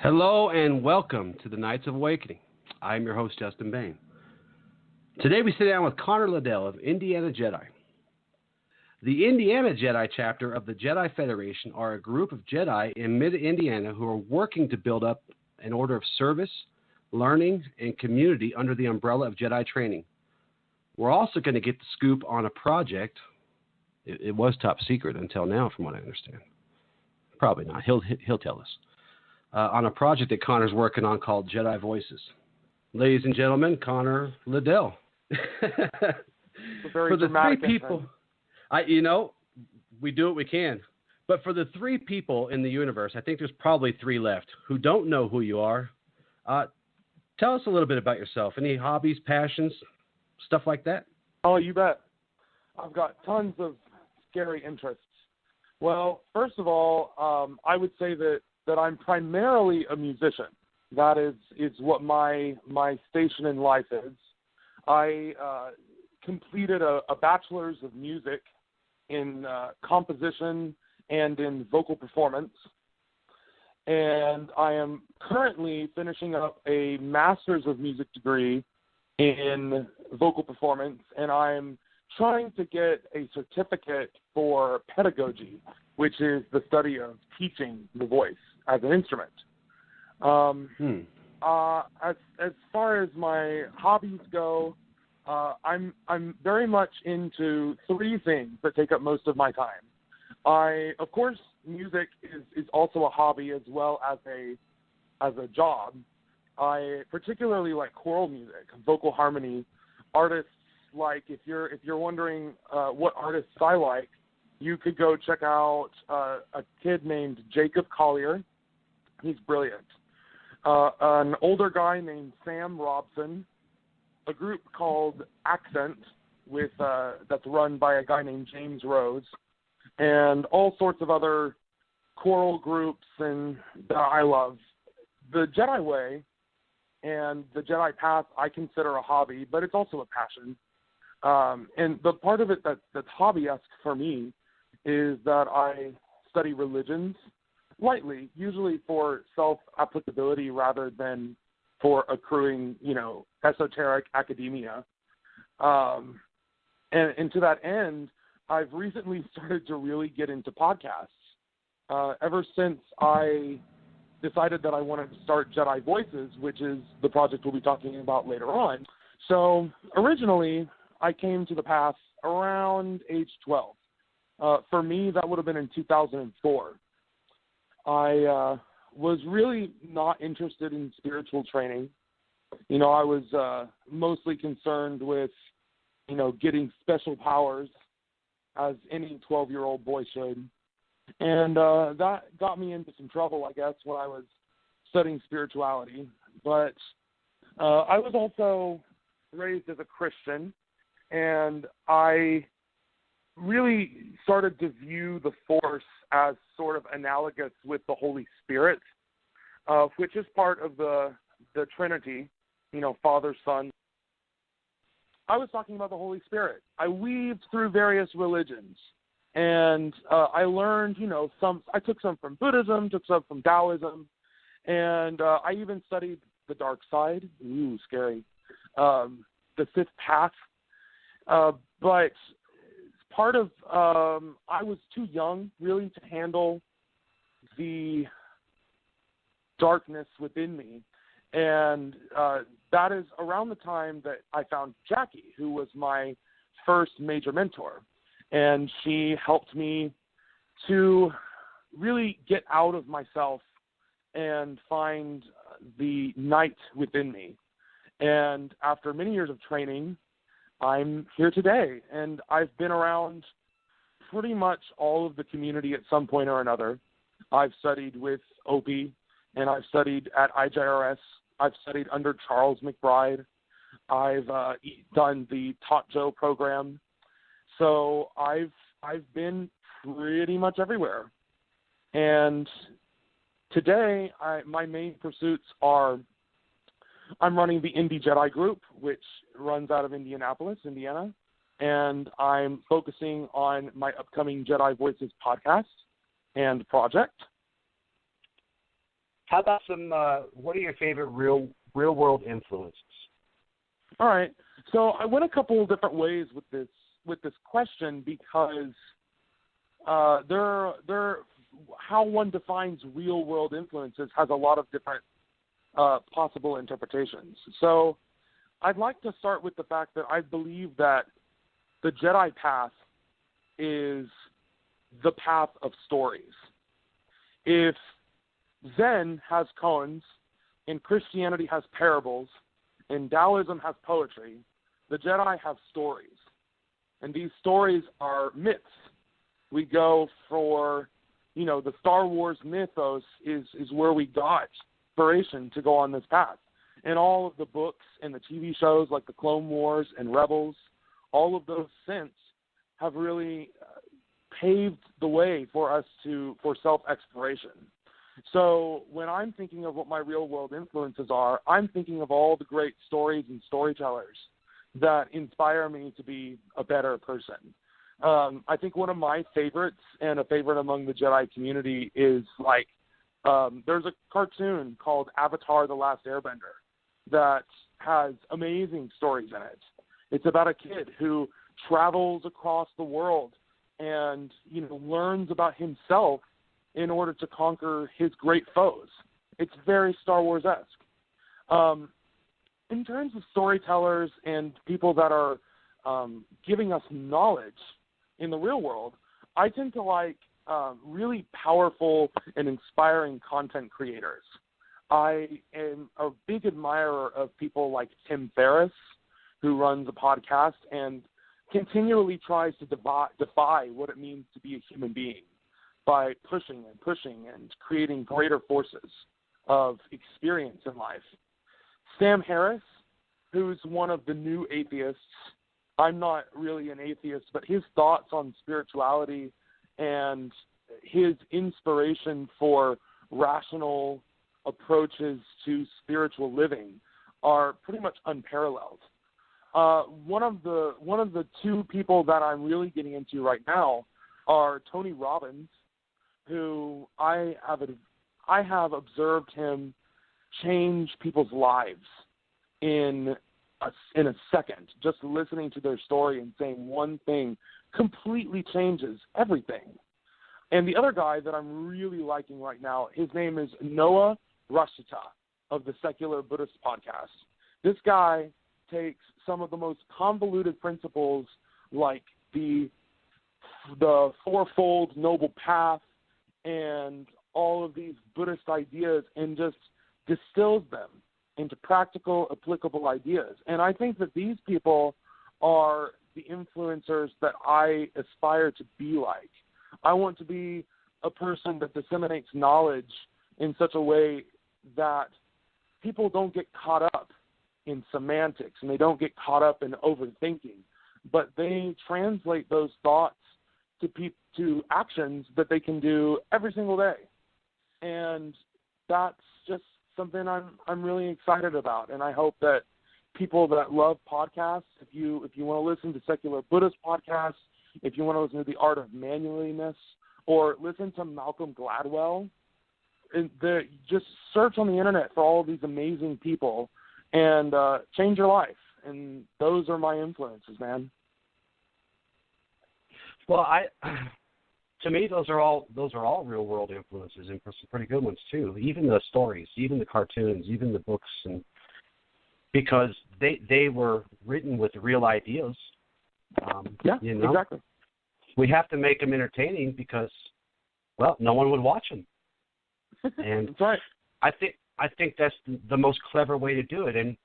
Hello and welcome to the Knights of Awakening. I'm your host, Justin Bain. Today we sit down with Connor Lidell of Indiana Jedi. The Indiana Jedi Chapter of the Jedi Federation are a group of Jedi in mid-Indiana who are working to build up an order of service, learning, and community under the umbrella of Jedi Training. We're also going to get the scoop on a project. It was top secret until now, from what I understand. Probably not. He'll tell us. On a project that Connor's working on called Jedi Voices. Ladies and gentlemen, Connor Lidell. For the three people, we do what we can. But for the three people in the universe, I think there's probably three left who don't know who you are. Tell us a little bit about yourself. Any hobbies, passions, stuff like that? Oh, you bet. I've got tons of scary interests. Well, first of all, I would say that I'm primarily a musician. That is what my station in life is. I completed a bachelor's of music in composition and in vocal performance. And I am currently finishing up a master's of music degree in vocal performance, and I'm trying to get a certificate for pedagogy, which is the study of teaching the voice as an instrument. As far as my hobbies go, I'm very much into three things that take up most of my time. Of course, music is also a hobby as well as a job. I particularly like choral music, vocal harmony. Artists like, if you're wondering what artists I like, you could go check out a kid named Jacob Collier. He's brilliant. An older guy named Sam Robson, a group called Accent that's run by a guy named James Rose, and all sorts of other choral groups and that I love. The Jedi way and the Jedi path I consider a hobby, but it's also a passion. And the part of it that's hobby-esque for me is that I study religions lightly, usually for self-applicability rather than for accruing, esoteric academia. And to that end, I've recently started to really get into podcasts. Ever since I decided that I wanted to start Jedi Voices, which is the project we'll be talking about later on. So originally, I came to the path around age 12. For me, that would have been in 2004. I was really not interested in spiritual training. I was mostly concerned with, getting special powers, as any 12-year-old boy should. And that got me into some trouble, I guess, when I was studying spirituality. But I was also raised as a Christian, and I really started to view the Force as sort of analogous with the Holy Spirit, which is part of the Trinity, Father, Son. I was talking about the Holy Spirit. I weaved through various religions, and I learned, I took some from Buddhism, took some from Taoism, and I even studied the dark side. Ooh, scary. The fifth path. But part of, I was too young really to handle the darkness within me. And that is around the time that I found Jackie, who was my first major mentor. And she helped me to really get out of myself and find the knight within me. And after many years of training, I'm here today, and I've been around pretty much all of the community at some point or another. I've studied with Opie, and I've studied at IJRS. I've studied under Charles McBride. I've done the Taught Joe program. So I've been pretty much everywhere. And today, my main pursuits are, I'm running the Indy Jedi group, which runs out of Indianapolis, Indiana, and I'm focusing on my upcoming Jedi Voices podcast and project. How about some? What are your favorite real world influences? All right. So I went a couple of different ways with this question because how one defines real world influences has a lot of different possible interpretations. So I'd like to start with the fact that I believe that the Jedi path is the path of stories. If Zen has koans, and Christianity has parables, and Taoism has poetry, the Jedi have stories. And these stories are myths. We go for, the Star Wars mythos is where we got inspiration to go on this path. And all of the books and the TV shows like the Clone Wars and Rebels, all of those since have really paved the way for us for self-exploration. So when I'm thinking of what my real-world influences are, I'm thinking of all the great stories and storytellers that inspire me to be a better person. I think one of my favorites, and a favorite among the Jedi community, is there's a cartoon called Avatar: The Last Airbender that has amazing stories in it. It's about a kid who travels across the world and learns about himself in order to conquer his great foes. It's very Star Wars-esque. In terms of storytellers and people that are giving us knowledge in the real world, I tend to like really powerful and inspiring content creators. I am a big admirer of people like Tim Ferriss, who runs a podcast and continually tries to defy what it means to be a human being by pushing and creating greater forces of experience in life. Sam Harris, who's one of the new atheists. I'm not really an atheist, but his thoughts on spirituality and his inspiration for rational approaches to spiritual living are pretty much unparalleled. One of the two people that I'm really getting into right now are Tony Robbins, who I have observed him change people's lives in a second. Just listening to their story and saying one thing completely changes everything. And the other guy that I'm really liking right now, his name is Noah Rashita of the Secular Buddhist Podcast. This guy takes some of the most convoluted principles like the Fourfold Noble Path and all of these Buddhist ideas and just distills them into practical, applicable ideas. And I think that these people are the influencers that I aspire to be like. I want to be a person that disseminates knowledge in such a way that people don't get caught up in semantics and they don't get caught up in overthinking, but they translate those thoughts to actions that they can do every single day. And that's just something I'm really excited about. And I hope that people that love podcasts, if you want to listen to Secular Buddhist podcasts, if you want to listen to The Art of Manliness, or listen to Malcolm Gladwell, just search on the internet for all of these amazing people and change your life. And those are my influences, man. Well, to me, those are all real world influences, and some pretty good ones too. Even the stories, even the cartoons, even the books, and because they were written with real ideas. Exactly. We have to make them entertaining because, well, no one would watch them. And that's right. I think that's the most clever way to do it. And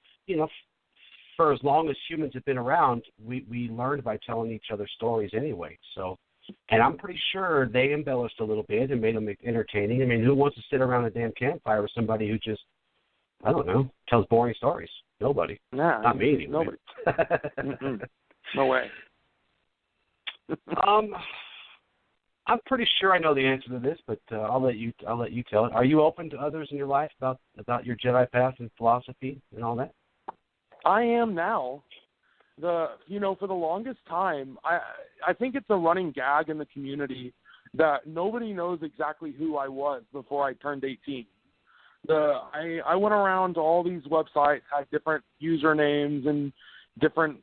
for as long as humans have been around, we learned by telling each other stories anyway. So, and I'm pretty sure they embellished a little bit and made them entertaining. I mean, who wants to sit around a damn campfire with somebody who just, I don't know, tells boring stories? Nobody. Nah, not me anyway. Nobody. No way. I'm pretty sure I know the answer to this, but I'll let you tell it. Are you open to others in your life about your Jedi path and philosophy and all that? I am now. For the longest time, I think it's a running gag in the community that nobody knows exactly who I was before I turned 18. I went around to all these websites, had different usernames and different,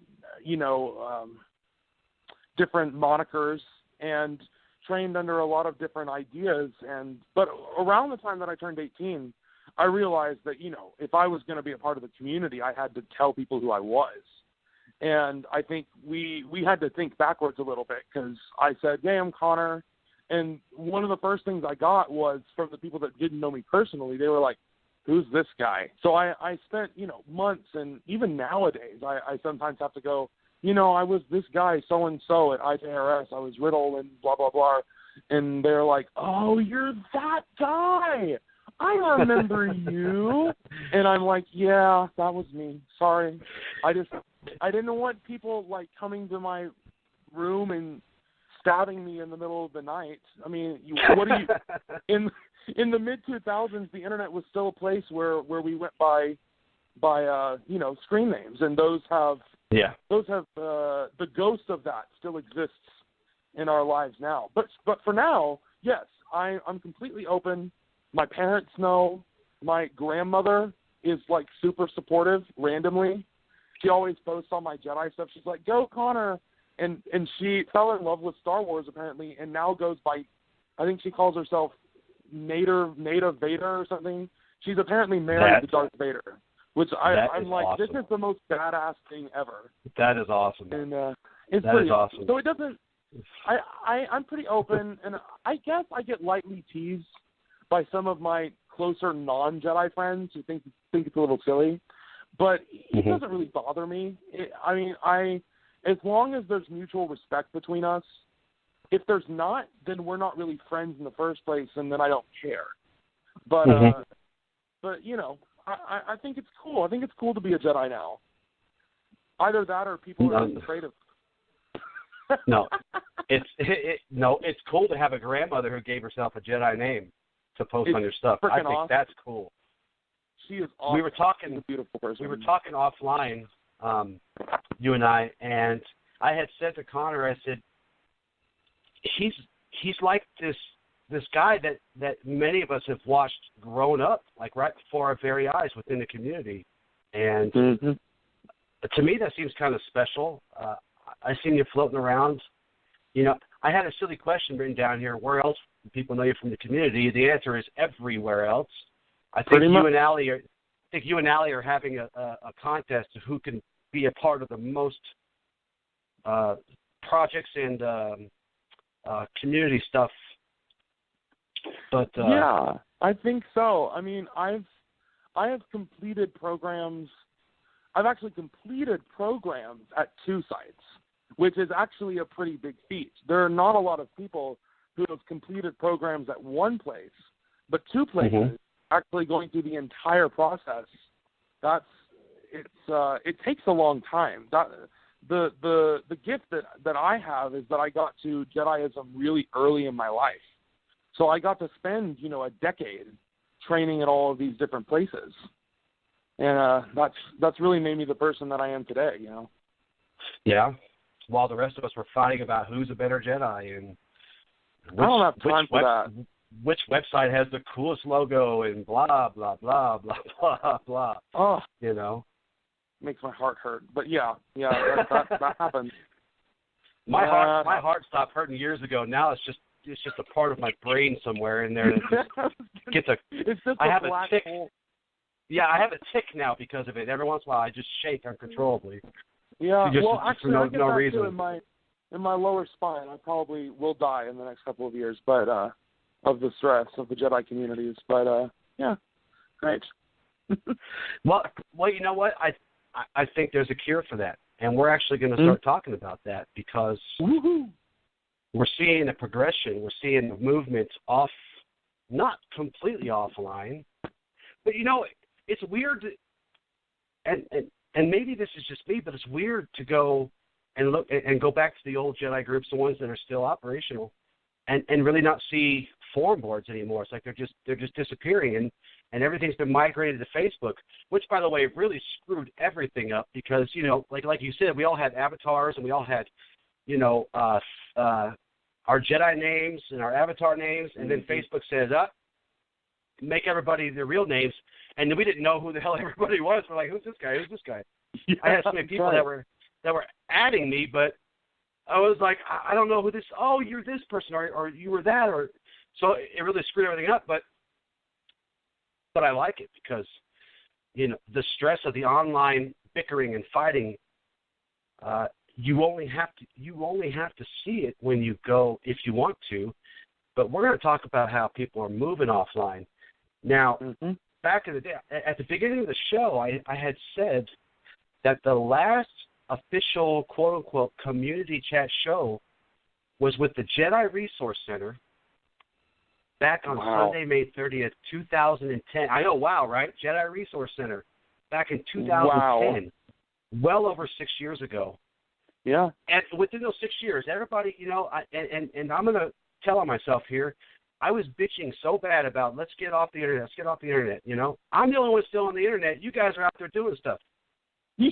different monikers, and trained under a lot of different ideas. But around the time that I turned 18, I realized that, if I was going to be a part of the community, I had to tell people who I was. And I think we had to think backwards a little bit, because I said, hey, I'm Connor. And one of the first things I got was from the people that didn't know me personally. They were like, who's this guy? So I spent, months, and even nowadays, I sometimes have to go, I was this guy so-and-so at IJRS. I was Liddel and blah, blah, blah. And they're like, oh, you're that guy. I remember you. And I'm like, yeah, that was me. Sorry. I didn't want people, coming to my room and stabbing me in the middle of the night. I mean, in the mid-2000s, the internet was still a place where we went by screen names, and those have the ghost of that still exists in our lives now. But for now, yes, I'm completely open. My parents know. My grandmother is super supportive randomly. She always posts on my Jedi stuff. She's like, go Connor. And she fell in love with Star Wars apparently, and now goes by, I think she calls herself Native Vader or something. She's apparently married to Darth Vader, which I'm like, awesome. This is the most badass thing ever. That is awesome. And it's that pretty is awesome. So it doesn't. I'm pretty open, and I guess I get lightly teased by some of my closer non-Jedi friends who think it's a little silly, but it doesn't really bother me. As long as there's mutual respect between us. If there's not, then we're not really friends in the first place, and then I don't care. But I think it's cool. I think it's cool to be a Jedi now. Either that, or people are afraid of. No, it's cool to have a grandmother who gave herself a Jedi name to post on your stuff. I think awesome. That's cool. She is awesome. We were talking. She's a beautiful person. We were talking offline, you and I had said to Connor, I said, he's like this guy that many of us have watched grown up, right before our very eyes within the community. And to me, that seems kind of special. I seen you floating around. I had a silly question written down here. Where else do people know you from the community? The answer is everywhere else. I think you and Allie are having a contest of who can be a part of the most projects and community stuff. But yeah, I think so. I mean, I have completed programs. I've actually completed programs at 2 sites, which is actually a pretty big feat. There are not a lot of people who have completed programs at 1 place, but 2 places, actually going through the entire process. It takes a long time. The gift that I have is that I got to Jediism really early in my life. So I got to spend, a decade training at all of these different places. And that's really made me the person that I am today, Yeah. While the rest of us were fighting about who's a better Jedi and I don't have time for that. Which website has the coolest logo and blah, blah, blah, blah, blah, blah. Oh. Makes my heart hurt. But yeah, that happens. My heart stopped hurting years ago. Now it's just a part of my brain somewhere in there. It's just I have a black tick. hole. Yeah, I have a tick now because of it. Every once in a while, I just shake uncontrollably. Yeah, just actually, for I get no that reason. too in my lower spine. I probably will die in the next couple of years, but of the stress of the Jedi communities. But yeah, great. Well, you know what? I think there's a cure for that, and we're actually going to start talking about that because we're seeing a progression. We're seeing the movement off, not completely offline, but it's weird, and maybe this is just me, but it's weird to go and look and go back to the old Jedi groups, the ones that are still operational, and really not see forum boards anymore. It's like they're just disappearing, and everything's been migrated to Facebook, which, by the way, really screwed everything up because like you said, we all had avatars and we all had our Jedi names and our avatar names, and then Facebook says, make everybody their real names, and we didn't know who the hell everybody was. We're like, who's this guy? Who's this guy? Yeah, I had so many people that were adding me, but I was like, I don't know who this. Oh, you're this person, or you were that, or so it really screwed everything up. But I like it because the stress of the online bickering and fighting. You only have to see it when you go if you want to. But we're going to talk about how people are moving offline. Now, back in the day, at the beginning of the show, I had said that the last official quote-unquote community chat show was with the Jedi Resource Center back on Sunday, May 30th, 2010. I know, wow, right? Jedi Resource Center back in 2010, well over 6 years ago. Yeah. And within those 6 years, everybody, and I'm going to tell on myself here, I was bitching so bad about let's get off the internet, I'm the only one still on the internet. You guys are out there doing stuff.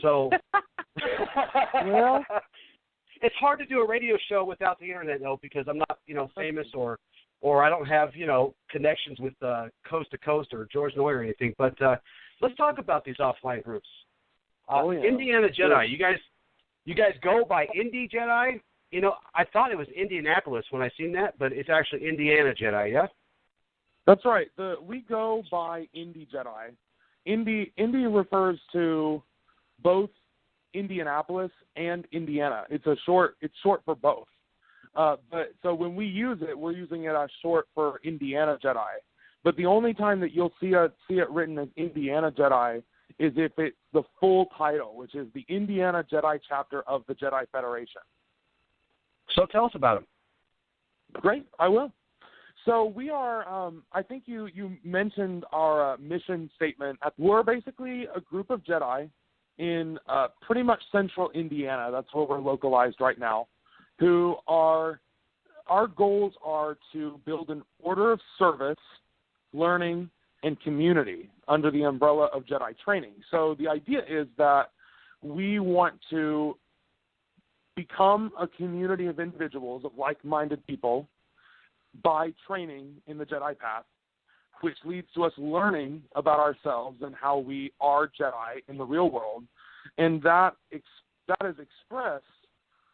So, well, it's hard to do a radio show without the internet, though, because I'm not, famous or I don't have, connections with Coast to Coast or George Noy or anything. But let's talk about these offline groups. Indiana Jedi, you guys go by Indy Jedi? I thought it was Indianapolis when I seen that, but it's actually Indiana Jedi, yeah? That's right. We go by Indy Jedi. Indy refers to both Indianapolis and Indiana. It's short for both. But so when we use it, we're using it as short for Indiana Jedi. But the only time that you'll see it written as Indiana Jedi is if it's the full title, which is the Indiana Jedi Chapter of the Jedi Federation. So tell us about them. Great, I will. So we are, I think you mentioned our mission statement. We're basically a group of Jedi in pretty much central Indiana. That's where we're localized right now, our goals are to build an order of service, learning, and community under the umbrella of Jedi Training. So the idea is that we want to become a community of individuals, of like-minded people, by training in the Jedi path, which leads to us learning about ourselves and how we are Jedi in the real world. And that is expressed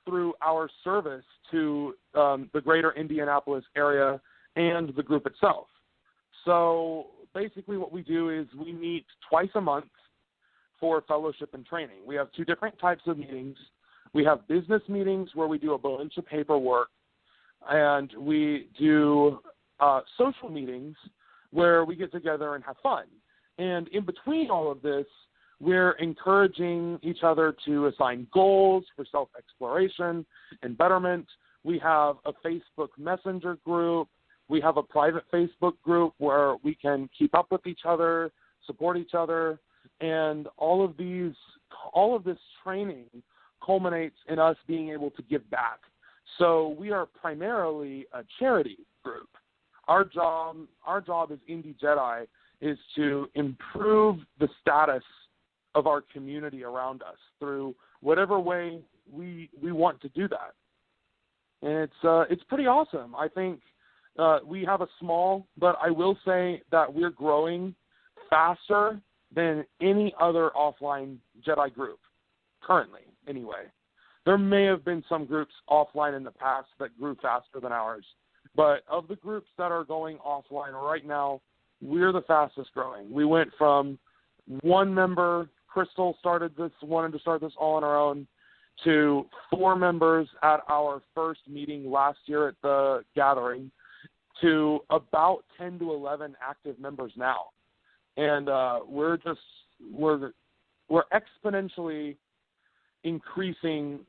through our service to the greater Indianapolis area and the group itself. So basically what we do is we meet twice a month for fellowship and training. We have two different types of meetings. We have business meetings where we do a bunch of paperwork, and we do social meetings where we get together and have fun. And in between all of this, we're encouraging each other to assign goals for self-exploration and betterment. We have a Facebook Messenger group. We have a private Facebook group where we can keep up with each other, support each other, and all of this training culminates in us being able to give back. So we are primarily a charity group. Our job as Indy Jedi is to improve the status of our community around us through whatever way we want to do that. And it's pretty awesome. I think we have a small, but I will say that we're growing faster than any other offline Jedi group, currently anyway. There may have been some groups offline in the past that grew faster than ours, but of the groups that are going offline right now, we're the fastest growing. We went from one member, Crystal wanted to start this all on our own, to 4 members at our first meeting last year at the gathering, to about 10 to 11 active members now. And we're exponentially increasing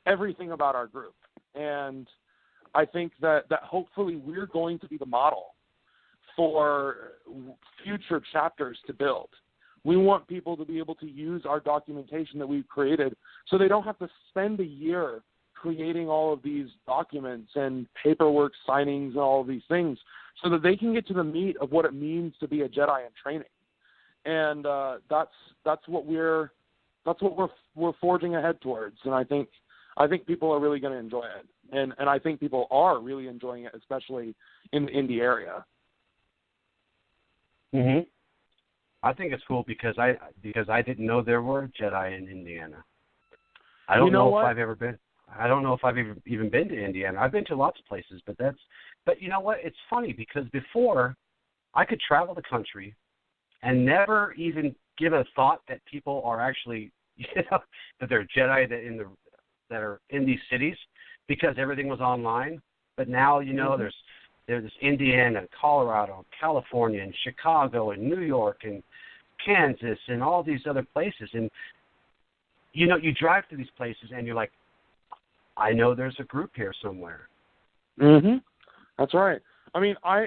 everything about our group. And I think that hopefully we're going to be the model for future chapters to build. We want people to be able to use our documentation that we've created so they don't have to spend a year creating all of these documents and paperwork signings and all of these things, so that they can get to the meat of what it means to be a Jedi in training. And that's what we're forging ahead towards. And I think people are really going to enjoy it. And I think people are really enjoying it, especially in the Indy area. Mm-hmm. I think it's cool because I didn't know there were Jedi in Indiana. I don't know if I've ever been. I don't know if I've even been to Indiana. I've been to lots of places, but you know what? It's funny because before I could travel the country and never even give a thought that people are actually, that they're Jedi that are in these cities because everything was online. But now, there's Indiana, Colorado, California, and Chicago, and New York, and Kansas, and all these other places. And, you drive to these places, and you're like, I know there's a group here somewhere. Mm-hmm. That's right. I mean, I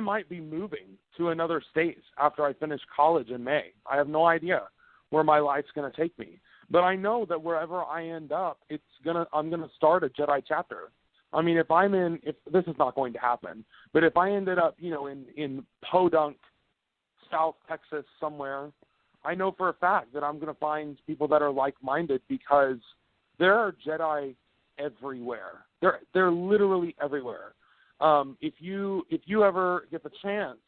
might be moving to another state after I finish college in May. I have no idea where my life's going to take me. But I know that wherever I end up, I'm going to start a Jedi chapter. I mean, if this is not going to happen, but if I ended up, in Podunk, South Texas somewhere, I know for a fact that I'm going to find people that are like-minded because there are Jedi everywhere. They're literally everywhere. If you ever get the chance,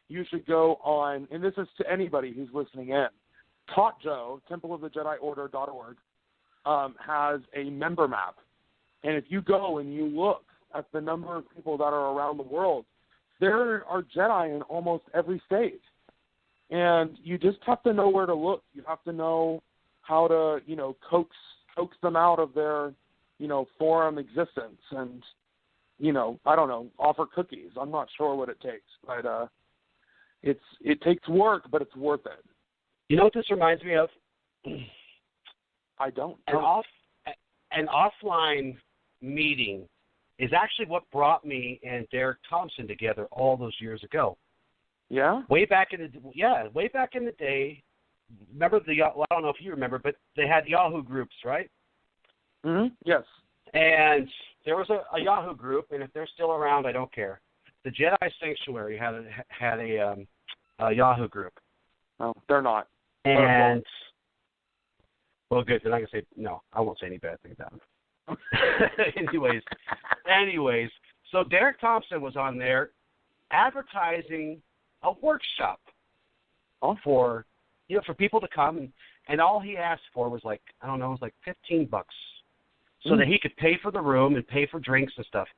you should go on, and this is to anybody who's listening in, TauGo, templeofthejediorder.org, has a member map. And if you go and you look at the number of people that are around the world, there are Jedi in almost every state. And you just have to know where to look. You have to know how to, coax them out of their, forum existence and, I don't know, offer cookies. I'm not sure what it takes, but it takes work, but it's worth it. You know what this reminds me of? I don't. An offline meeting is actually what brought me and Derek Thompson together all those years ago. Yeah? Way back in the day, remember I don't know if you remember, but they had Yahoo groups, right? Mm-hmm. Yes. And there was a Yahoo group, and if they're still around, I don't care. The Jedi Sanctuary had a Yahoo group. Oh, they're not. And well, good. Then I can say no. I won't say any bad thing about them. Anyways, so Derek Thompson was on there advertising a workshop for people to come, and all he asked for was like, I don't know, it was like $15 so that he could pay for the room and pay for drinks and stuff.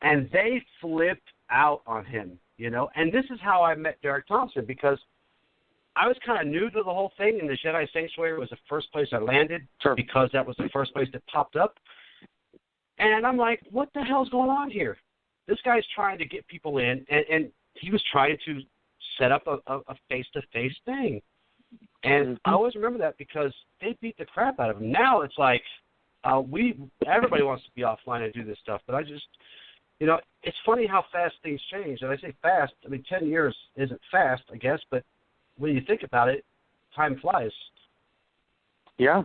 And they flipped out on him, And this is how I met Derek Thompson, because I was kind of new to the whole thing, and the Jedi Sanctuary was the first place I landed because that was the first place that popped up. And I'm like, what the hell's going on here? This guy's trying to get people in, and he was trying to set up a face-to-face thing. And I always remember that because they beat the crap out of him. Now it's like everybody wants to be offline and do this stuff, but I just, it's funny how fast things change. And I say fast, 10 years isn't fast, I guess, but when you think about it, time flies. Yeah.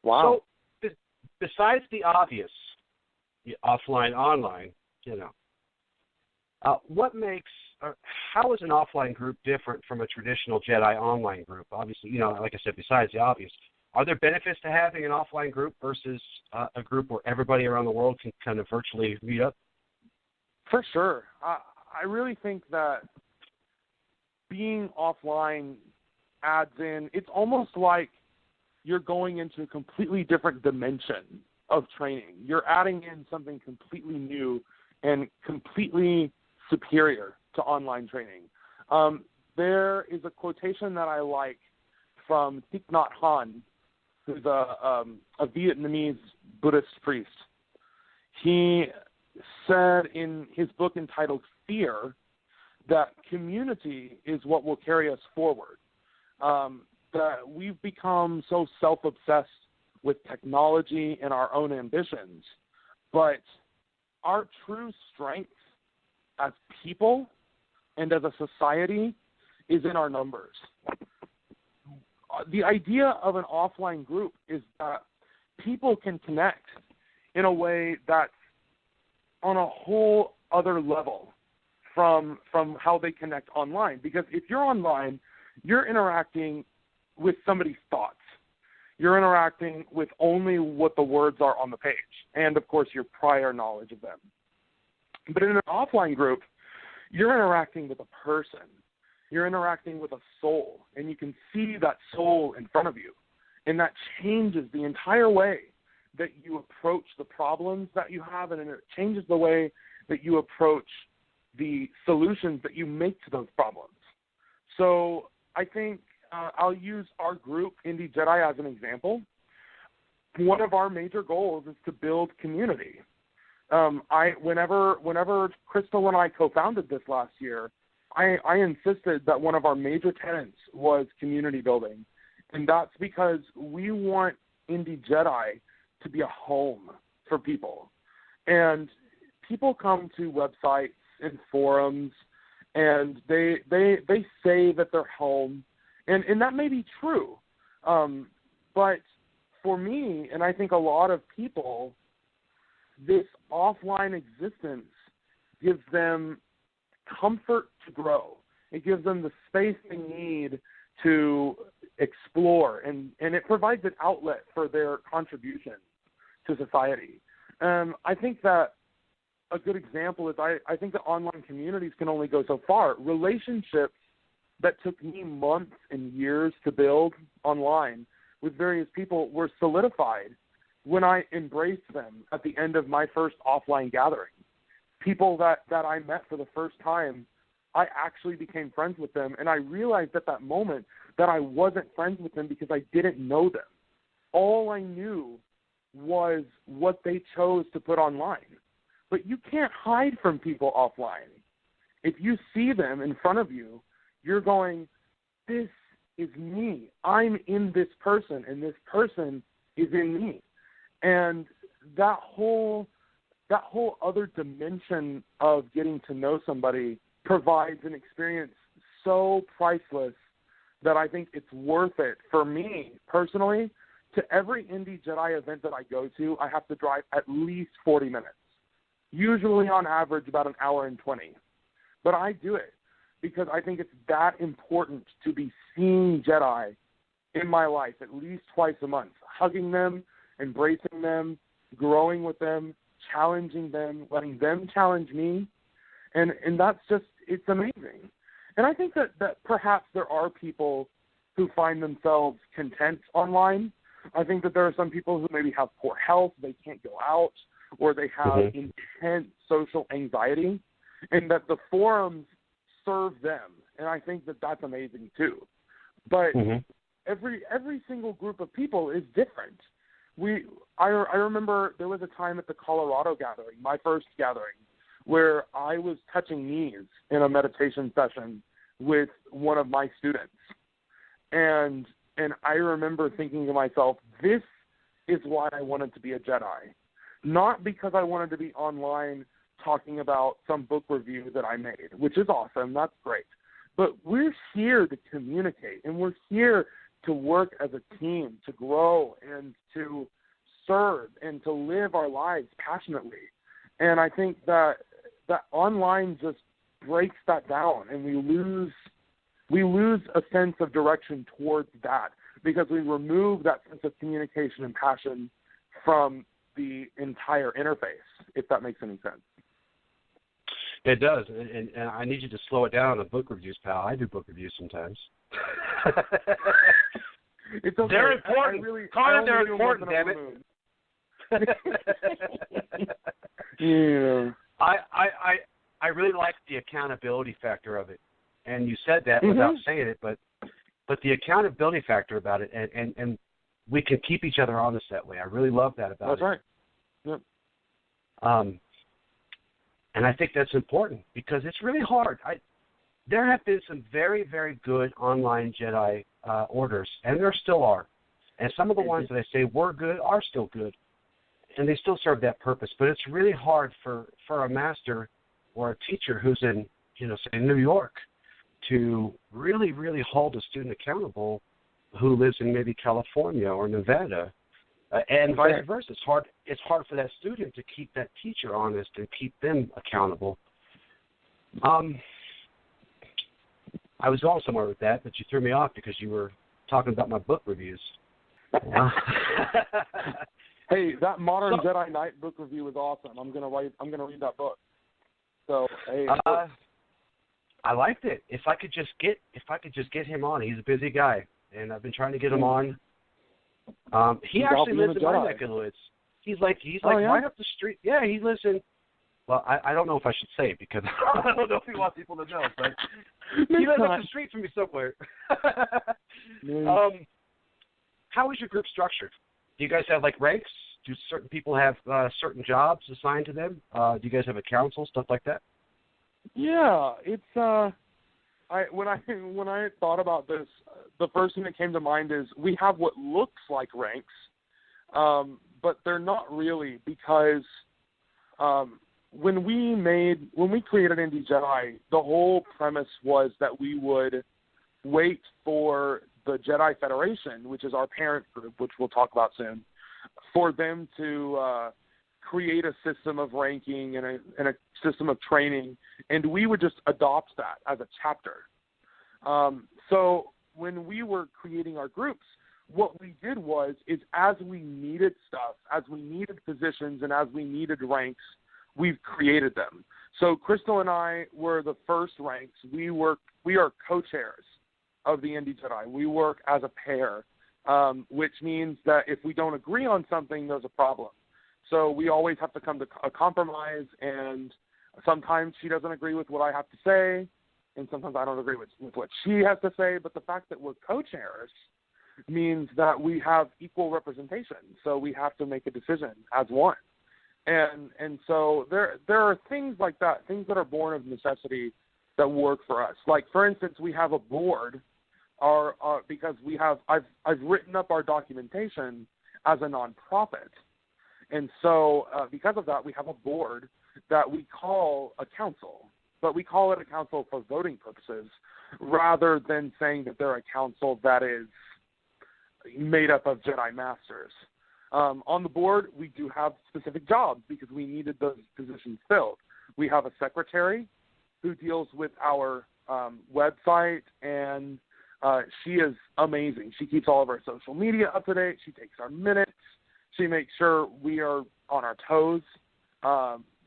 Wow. So besides the obvious, offline, online, how is an offline group different from a traditional Jedi online group? Obviously, like I said, besides the obvious, are there benefits to having an offline group versus a group where everybody around the world can kind of virtually meet up? For sure. I really think that being offline adds in, it's almost like you're going into a completely different dimension of training. You're adding in something completely new and completely superior to online training. There is a quotation that I like from Thich Nhat Hanh, who's a Vietnamese Buddhist priest. He said in his book entitled Fear that community is what will carry us forward. That we've become so self-obsessed with technology and our own ambitions, but our true strength as people and as a society is in our numbers. The idea of an offline group is that people can connect in a way that's on a whole other level from how they connect online. Because if you're online, you're interacting with somebody's thoughts. You're interacting with only what the words are on the page and, of course, your prior knowledge of them. But in an offline group, you're interacting with a person. You're interacting with a soul, and you can see that soul in front of you. And that changes the entire way that you approach the problems that you have, and it changes the way that you approach the solutions that you make to those problems. So I think I'll use our group, Indy Jedi, as an example. One of our major goals is to build community. Whenever Crystal and I co-founded this last year, I insisted that one of our major tenets was community building. And that's because we want Indy Jedi to be a home for people. And people come to websites and forums, and they say that they're home, and that may be true. But for me, and I think a lot of people, this offline existence gives them comfort to grow. It gives them the space they need to explore, and it provides an outlet for their contribution to society. I think that a good example is I think that online communities can only go so far. Relationships that took me months and years to build online with various people were solidified when I embraced them at the end of my first offline gathering. People that I met for the first time, I actually became friends with them, and I realized at that moment that I wasn't friends with them because I didn't know them. All I knew was what they chose to put online. But you can't hide from people offline. If you see them in front of you, you're going, this is me. I'm in this person, and this person is in me. And that whole other dimension of getting to know somebody provides an experience so priceless that I think it's worth it for me personally. To every Indy Jedi event that I go to, I have to drive at least 40 minutes, usually on average about an hour and 20. But I do it because I think it's that important to be seeing Jedi in my life at least twice a month, hugging them, embracing them, growing with them, challenging them, letting them challenge me. And that's just, it's amazing. And I think that perhaps there are people who find themselves content online. I think that there are some people who maybe have poor health, they can't go out, or they have intense social anxiety, and that the forums serve them. And I think that that's amazing too. But every single group of people is different. I remember there was a time at the Colorado gathering, my first gathering, where I was touching knees in a meditation session with one of my students. And I remember thinking to myself, this is why I wanted to be a Jedi. Not because I wanted to be online talking about some book review that I made, which is awesome, that's great. But we're here to communicate, and we're here to work as a team, to grow and to serve and to live our lives passionately. And I think that online just breaks that down, and we lose a sense of direction towards that because we remove that sense of communication and passion from the entire interface, if that makes any sense. It does, and I need you to slow it down on the book reviews, pal. I do book reviews sometimes. It's okay. They're important. Connor, they're important, damn it. Yeah. I really like the accountability factor of it, and you said that without saying it, but the accountability factor about it, and we can keep each other honest that way. I really love that about it. That's right. Yep. And I think that's important because it's really hard. There have been some very, very good online Jedi orders, and there still are. And some of the ones that I say were good are still good, and they still serve that purpose. But it's really hard for a master or a teacher who's in, say, New York to really, really hold a student accountable who lives in maybe California or Nevada, and vice versa. It's hard for that student to keep that teacher honest and keep them accountable. I was going somewhere with that, but you threw me off because you were talking about my book reviews. Hey, that Modern Jedi Knight book review was awesome. I'm gonna read that book. So hey. I liked it. If I could just get him on. He's a busy guy, and I've been trying to get him on. He actually lives in my neck of the woods. He's like right up the street. Yeah, he lives in. Well, I don't know if I should say it because I don't know if he wants people to know, but he lives up the street from me somewhere. How is your group structured? Do you guys have like ranks? Do certain people have certain jobs assigned to them? Do you guys have a council, stuff like that? Yeah, it's when I thought about this, the first thing that came to mind is we have what looks like ranks, but they're not really, because when we created Indy Jedi, the whole premise was that we would wait for the Jedi Federation, which is our parent group, which we'll talk about soon, for them to create a system of ranking and a system of training, and we would just adopt that as a chapter. So when we were creating our groups, what we did is as we needed stuff, as we needed positions, and as we needed ranks, we've created them. So Crystal and I were the first ranks. We are co-chairs of the Indy Jedi. We work as a pair, which means that if we don't agree on something, there's a problem. So we always have to come to a compromise, and sometimes she doesn't agree with what I have to say, and sometimes I don't agree with what she has to say, but the fact that we're co-chairs means that we have equal representation, so we have to make a decision as one. And so there are things like that, things that are born of necessity that work for us. Like, for instance, we have a board, because I've written up our documentation as a nonprofit. And so because of that, we have a board that we call a council, but we call it a council for voting purposes rather than saying that they're a council that is made up of Jedi Masters. On the board, we do have specific jobs because we needed those positions filled. We have a secretary who deals with our website, and she is amazing. She keeps all of our social media up to date. She takes our minutes. She makes sure we are on our toes.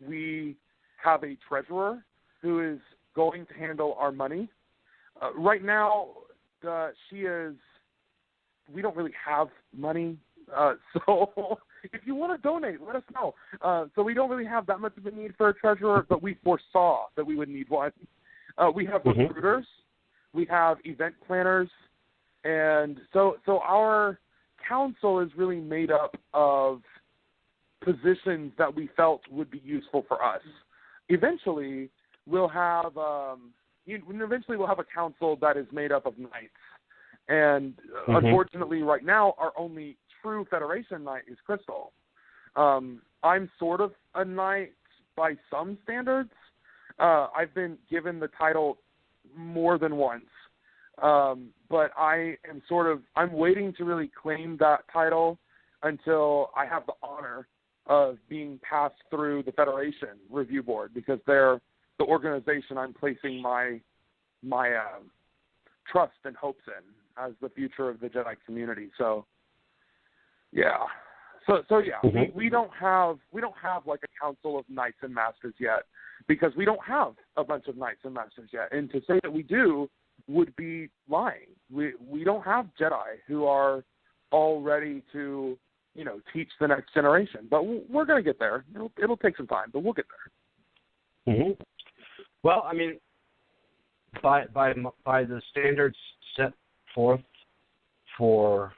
We have a treasurer who is going to handle our money. Right now, we don't really have money. So if you want to donate, let us know. So we don't really have that much of a need for a treasurer, but we foresaw that we would need one. We have recruiters. We have event planners. And so our council is really made up of positions that we felt would be useful for us. Eventually, we'll have a council that is made up of knights. And unfortunately, right now, our only true Federation knight is Crystal. I'm sort of a knight by some standards. I've been given the title more than once. But I'm waiting to really claim that title until I have the honor of being passed through the Federation Review Board, because they're the organization I'm placing my trust and hopes in as the future of the Jedi community. So, yeah. So yeah, we don't have like a council of knights and masters yet, because we don't have a bunch of knights and masters yet. And to say that we do would be lying. We don't have Jedi who are all ready to, teach the next generation. But we're going to get there. It'll take some time, but we'll get there. Mm-hmm. Well, I mean, by the standards set forth for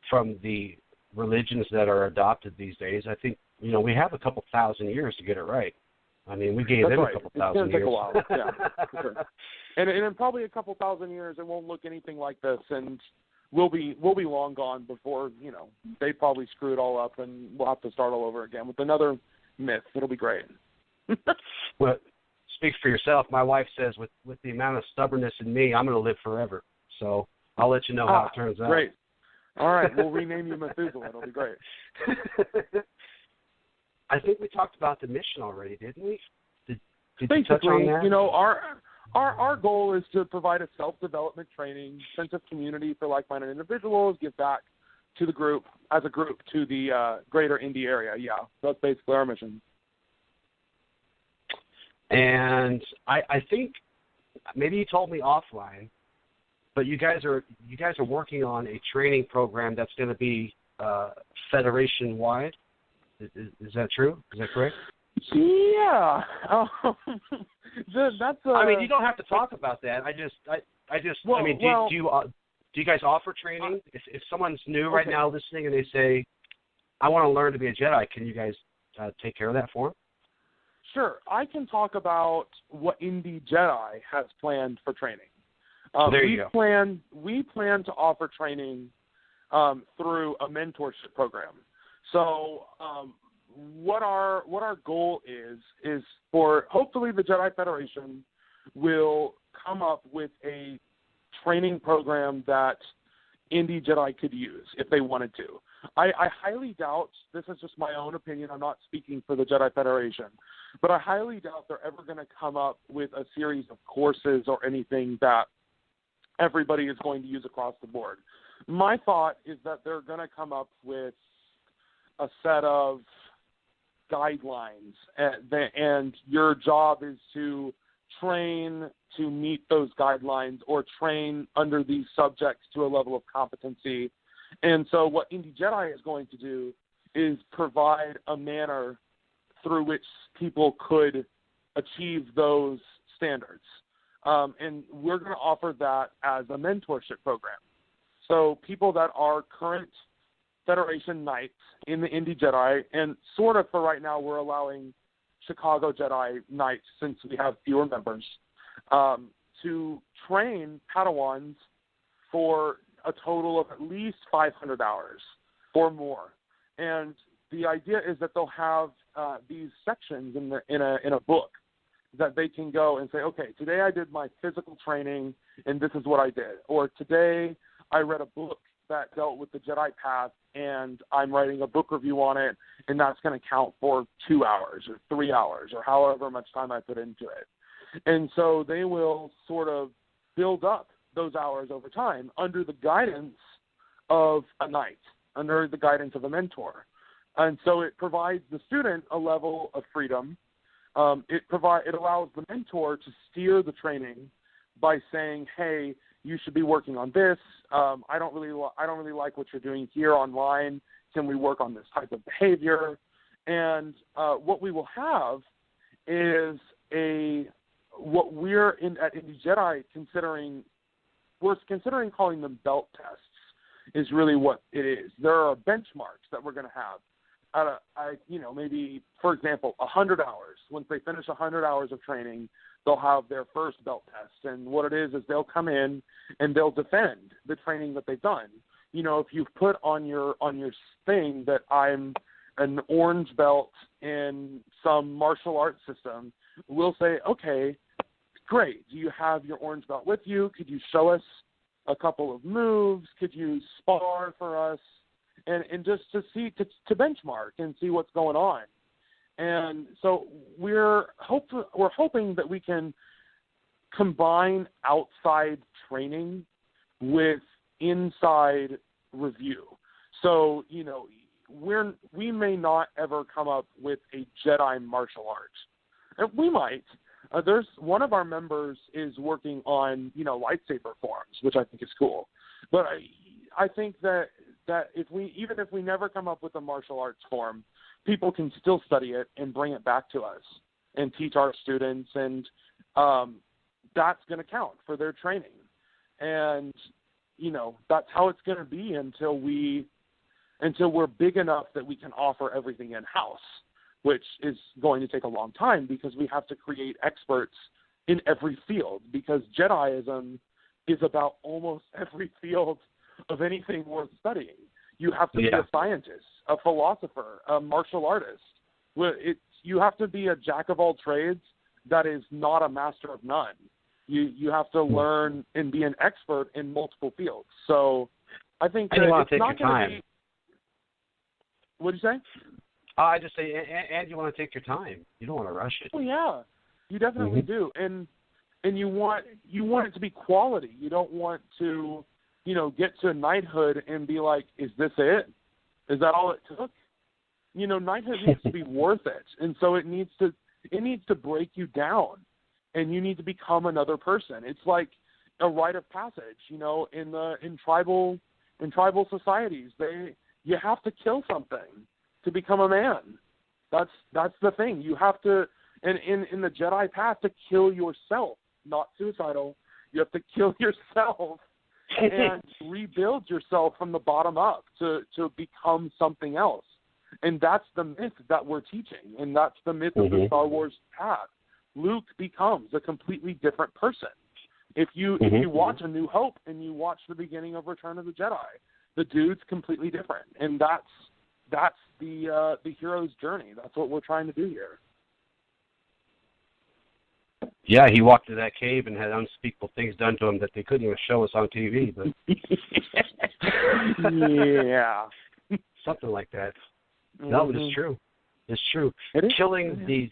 from the religions that are adopted these days, I think we have a couple thousand years to get it right. I mean, we gave them a couple thousand years. It's going to take a while, yeah, for sure. And in probably a couple thousand years, it won't look anything like this, and we'll be long gone before they probably screw it all up, and we'll have to start all over again with another myth. It'll be great. Well, speak for yourself. My wife says with the amount of stubbornness in me, I'm going to live forever. So I'll let you know how it turns out. Great. All right, we'll rename you Methuselah. It'll be great. I think we talked about the mission already, didn't we? Did you touch Basically, on that? Our goal is to provide a self-development training, sense of community for like-minded individuals, give back to the group, as a group, to the greater Indy area. Yeah, that's basically our mission. And I think maybe you told me offline, but you guys are working on a training program that's going to be Federation wide. Is that true? Is that correct? Yeah. That's. I mean, you don't have to talk about that. Do you guys offer training? If someone's new right now listening and they say, I want to learn to be a Jedi, can you guys take care of that for them? Sure. I can talk about what Indy Jedi has planned for training. There you go. We plan to offer training through a mentorship program. So what our goal is for hopefully the Jedi Federation will come up with a training program that Indy Jedi could use if they wanted to. I highly doubt, this is just my own opinion, I'm not speaking for the Jedi Federation, but I highly doubt they're ever going to come up with a series of courses or anything that everybody is going to use across the board. My thought is that they're going to come up with a set of guidelines, and your job is to train to meet those guidelines or train under these subjects to a level of competency. And so what Indy Jedi is going to do is provide a manner through which people could achieve those standards. And we're going to offer that as a mentorship program. So people that are current Federation Knights in the Indy Jedi, and sort of for right now we're allowing Chicago Jedi Knights, since we have fewer members, to train Padawans for a total of at least 500 hours or more. And the idea is that they'll have these sections in a book that they can go and say, okay, today I did my physical training and this is what I did. Or today I read a book that dealt with the Jedi path and I'm writing a book review on it, and that's going to count for 2 hours or 3 hours or however much time I put into it. And so they will sort of build up those hours over time under the guidance of a knight, under the guidance of a mentor. And so it provides the student a level of freedom. It allows the mentor to steer the training by saying, hey, you should be working on this. I don't really like what you're doing here online. Can we work on this type of behavior? And what we will have is what we're at Indy Jedi considering calling them belt tests is really what it is. There are benchmarks that we're going to have at maybe, for example, 100 hours. Once they finish 100 hours of training, they'll have their first belt test. And what it is they'll come in and they'll defend the training that they've done. You know, if you've put on your thing that I'm an orange belt in some martial arts system, we'll say, okay, great. Do you have your orange belt with you? Could you show us a couple of moves? Could you spar for us? And just to benchmark and see what's going on. And so we're hoping that we can combine outside training with inside review. So, you know, we may not ever come up with a Jedi martial art. We might. There's one of our members is working on, lightsaber forms, which I think is cool. But I think that if we never come up with a martial arts form, people can still study it and bring it back to us and teach our students, and that's going to count for their training. And that's how it's going to be until we're big enough that we can offer everything in-house, which is going to take a long time because we have to create experts in every field, because Jediism is about almost every field of anything worth studying. You have to be a scientist, a philosopher, a martial artist. You have to be a jack of all trades that is not a master of none. You have to learn and be an expert in multiple fields. So I think that it's not going to be... What did you say? I just say, and you want to take your time. You don't want to rush it. Oh yeah, you definitely do, and you want it to be quality. You don't want to, get to knighthood and be like, is this it? Is that all it took? Knighthood needs to be worth it, and so it needs to It needs to break you down, and you need to become another person. It's like a rite of passage, in tribal societies. You have to kill something to become a man. That's the thing. You have to, and in the Jedi path, to kill yourself, not suicidal. You have to kill yourself and rebuild yourself from the bottom up to become something else. And that's the myth that we're teaching, and that's the myth of the Star Wars path. Luke becomes a completely different person. If you watch A New Hope and you watch the beginning of Return of the Jedi, the dude's completely different, and that's the hero's journey. That's what we're trying to do here. Yeah, he walked to that cave and had unspeakable things done to him that they couldn't even show us on TV. But yeah, something like that. No, but it's true. It's true. Killing the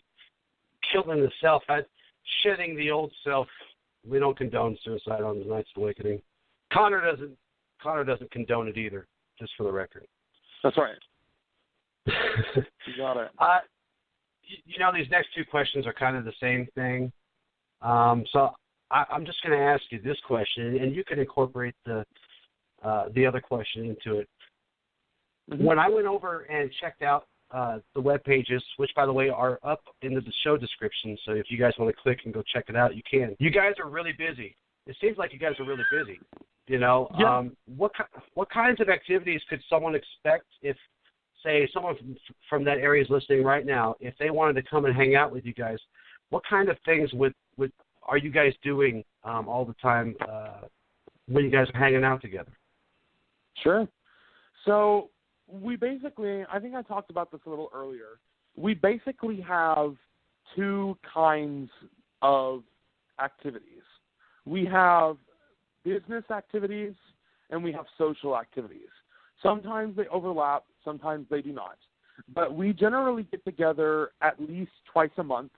self, shedding the old self. We don't condone suicide on the Knights of Awakening. Connor doesn't condone it either. Just for the record. That's right. You got it. These next two questions are kind of the same thing. So I'm just going to ask you this question, and you can incorporate the other question into it. Mm-hmm. When I went over and checked out the web pages, which, by the way, are up in the show description, so if you guys want to click and go check it out, you can. You guys are really busy. It seems like you guys are really busy. Yeah. What kinds of activities could someone expect if, say, someone from that area is listening right now, if they wanted to come and hang out with you guys, what kind of things are you guys doing all the time when you guys are hanging out together? Sure. So we basically, I think I talked about this a little earlier, we basically have two kinds of activities. We have business activities and we have social activities. Sometimes they overlap, sometimes they do not. But we generally get together at least twice a month.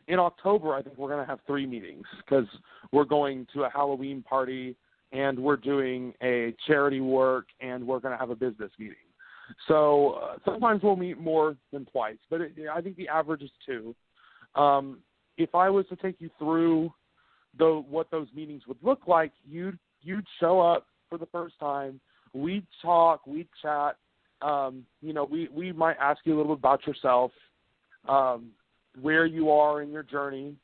In October, I think we're going to have 3 meetings because we're going to a Halloween party and we're doing a charity work and we're going to have a business meeting. So sometimes we'll meet more than twice, but I think the average is 2. If I was to take you through what those meetings would look like, you'd show up for the first time. We'd talk, we'd chat. We might ask you a little bit about yourself, where you are in your journey,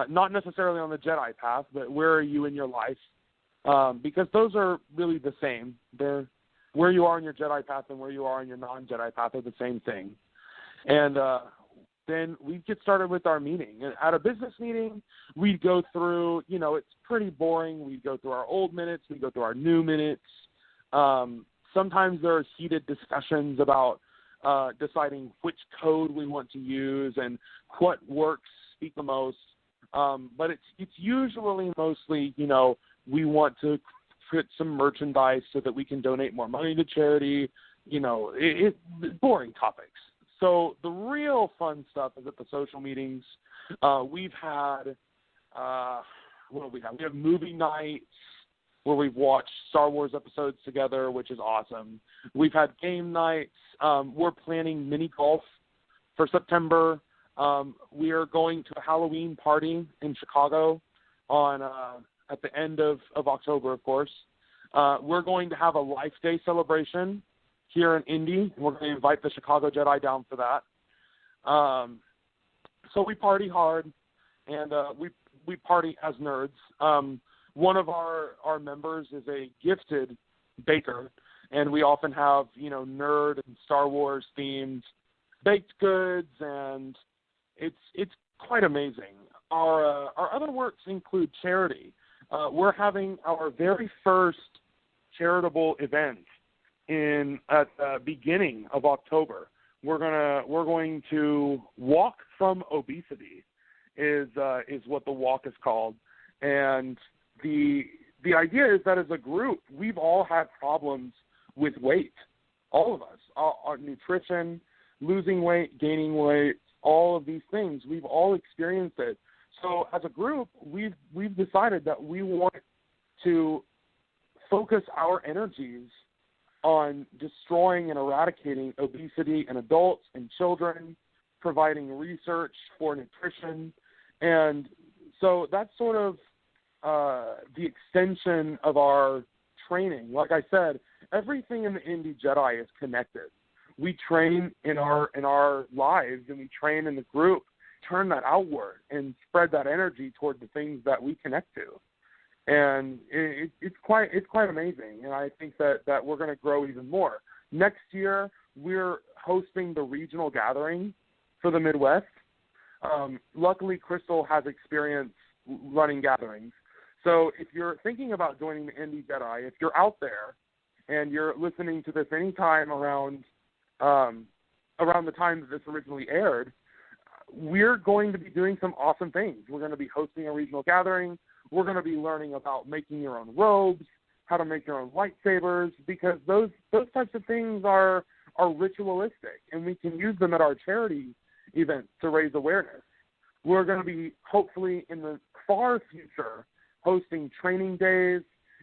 not necessarily on the Jedi path, but where are you in your life? Because those are really the same. They're where you are in your Jedi path and where you are in your non-Jedi path are the same thing. And then we get started with our meeting. And at a business meeting, we go through, it's pretty boring. We go through our old minutes. We go through our new minutes. Sometimes there are heated discussions about deciding which code we want to use and what works speak the most. But it's usually mostly, we want to put some merchandise so that we can donate more money to charity. It's boring topics. So the real fun stuff is at the social meetings. We've had, what do we have? We have movie nights where we've watched Star Wars episodes together, which is awesome. We've had game nights. We're planning mini golf for September. We are going to a Halloween party in Chicago at the end of October, of course. We're going to have a Life Day celebration here in Indy. We're going to invite the Chicago Jedi down for that. So we party hard, and we party as nerds. One of our members is a gifted baker, and we often have, nerd and Star Wars themed baked goods, and it's quite amazing. Our other works include charity. We're having our very first charitable event at the beginning of October. We're going to walk from obesity is what the walk is called, and the idea is that as a group, we've all had problems with weight. All of us, our nutrition, losing weight, gaining weight, all of these things, we've all experienced it. So as a group, we've decided that we want to focus our energies on destroying and eradicating obesity in adults and children providing research for nutrition. And so that's sort of the extension of our training. Like I said, everything in the Indy Jedi is connected. We train in our lives, and we train in the group, turn that outward and spread that energy toward the things that we connect to. And it's quite amazing. And I think that we're going to grow even more. Next year, we're hosting the regional gathering for the Midwest. Luckily, Crystal has experience running gatherings. So if you're thinking about joining the Indy Jedi, if you're out there and you're listening to this anytime around the time that this originally aired, we're going to be doing some awesome things. We're going to be hosting a regional gathering. We're going to be learning about making your own robes, how to make your own lightsabers, because those types of things are ritualistic, and we can use them at our charity events to raise awareness. We're going to be, hopefully in the far future, hosting training days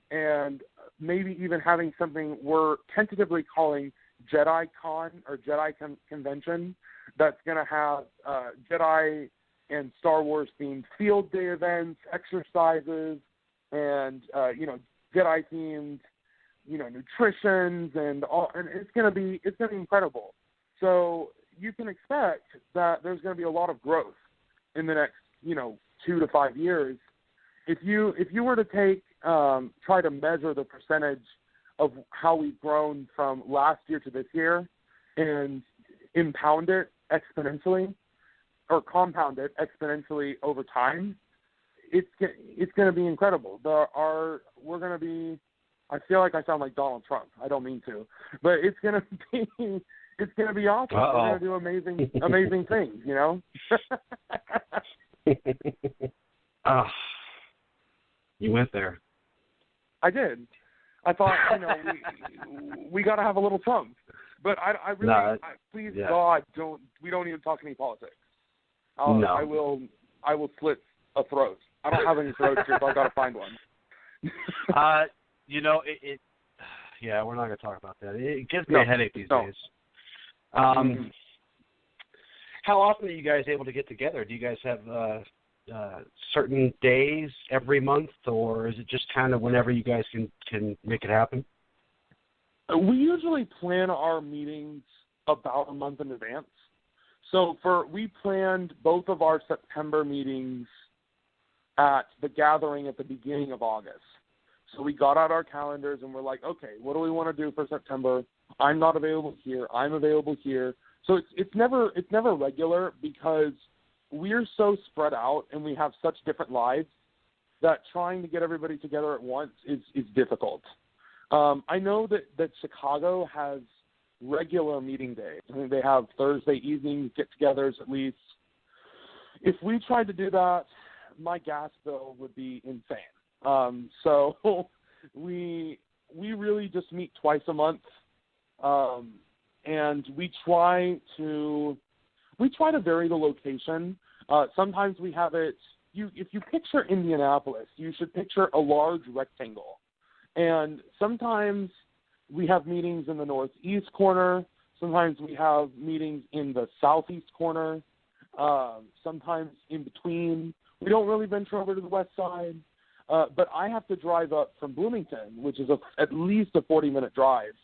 and maybe even having something we're tentatively calling Jedi Con or Jedi Convention that's going to have Jedi and Star Wars themed field day events, exercises, and Jedi themed nutritions and all, and it's going to be incredible. So you can expect that there's going to be a lot of growth in the next 2 to 5 years. If you were to take try to measure the percentage of how we've grown from last year to this year and compound it exponentially over time, it's going to be incredible. We're going to be, I feel like I sound like Donald Trump. I don't mean to, but it's going to be awesome. Uh-oh. We're going to do amazing things, You went there. I did. I thought, we got to have a little Trump. But I really, please, yeah. God, we don't even talk any politics. No. I will slit a throat. I don't have any throats here, so I got to find one. Yeah, we're not going to talk about that. It gives me a headache these days. How often are you guys able to get together? Do you guys have certain days every month, or is it just kind of whenever you guys can make it happen? We usually plan our meetings about a month in advance. So we planned both of our September meetings at the gathering at the beginning of August. So we got out our calendars and we're like, okay, what do we want to do for September? I'm not available here. I'm available here. So it's never regular because we're so spread out and we have such different lives that trying to get everybody together at once is difficult. I know that Chicago has regular meeting days. I think they have Thursday evening get-togethers at least. If we tried to do that, my gas bill would be insane. So we really just meet twice a month, and we try to vary the location. Sometimes we have it. If you picture Indianapolis, you should picture a large rectangle. And sometimes we have meetings in the northeast corner. Sometimes we have meetings in the southeast corner. Sometimes in between. We don't really venture over to the west side. But I have to drive up from Bloomington, which is at least a 40-minute drive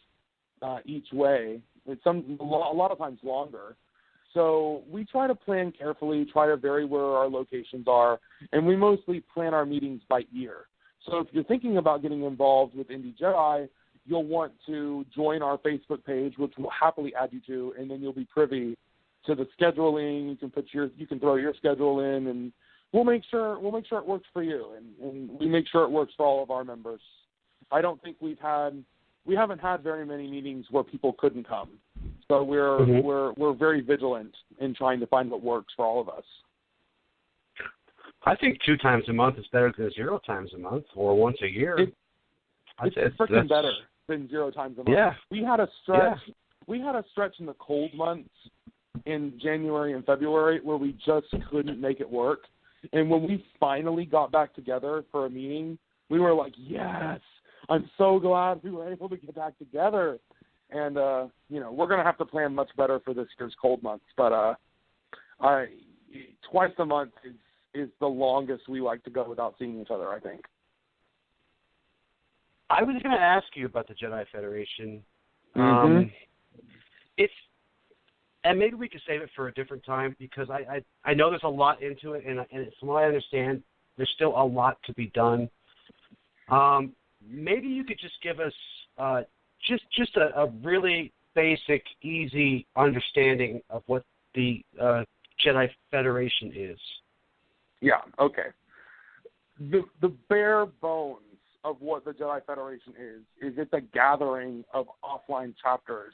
each way. It's a lot of times longer. So we try to plan carefully, try to vary where our locations are, and we mostly plan our meetings by ear. So if you're thinking about getting involved with Indy Jedi, you'll want to join our Facebook page, which we'll happily add you to, and then you'll be privy to the scheduling. You can throw your schedule in, and we'll make sure it works for you, and we make sure it works for all of our members. I don't think we haven't had very many meetings where people couldn't come. So we're very vigilant in trying to find what works for all of us. I think 2 times a month is better than 0 times a month or once a year. It's freaking better than 0 times a month. Yeah. We had a stretch. Yeah. We had a stretch in the cold months in January and February where we just couldn't make it work. And when we finally got back together for a meeting, we were like, yes, I'm so glad we were able to get back together. And, we're going to have to plan much better for this year's cold months. But twice a month is the longest we like to go without seeing each other, I think. I was going to ask you about the Jedi Federation. And maybe we could save it for a different time, because I know there's a lot into it, and from what I understand, there's still a lot to be done. Maybe you could just give us just a really basic, easy understanding of what the Jedi Federation is. Yeah, okay. The bare bones of what the Jedi Federation is it's a gathering of offline chapters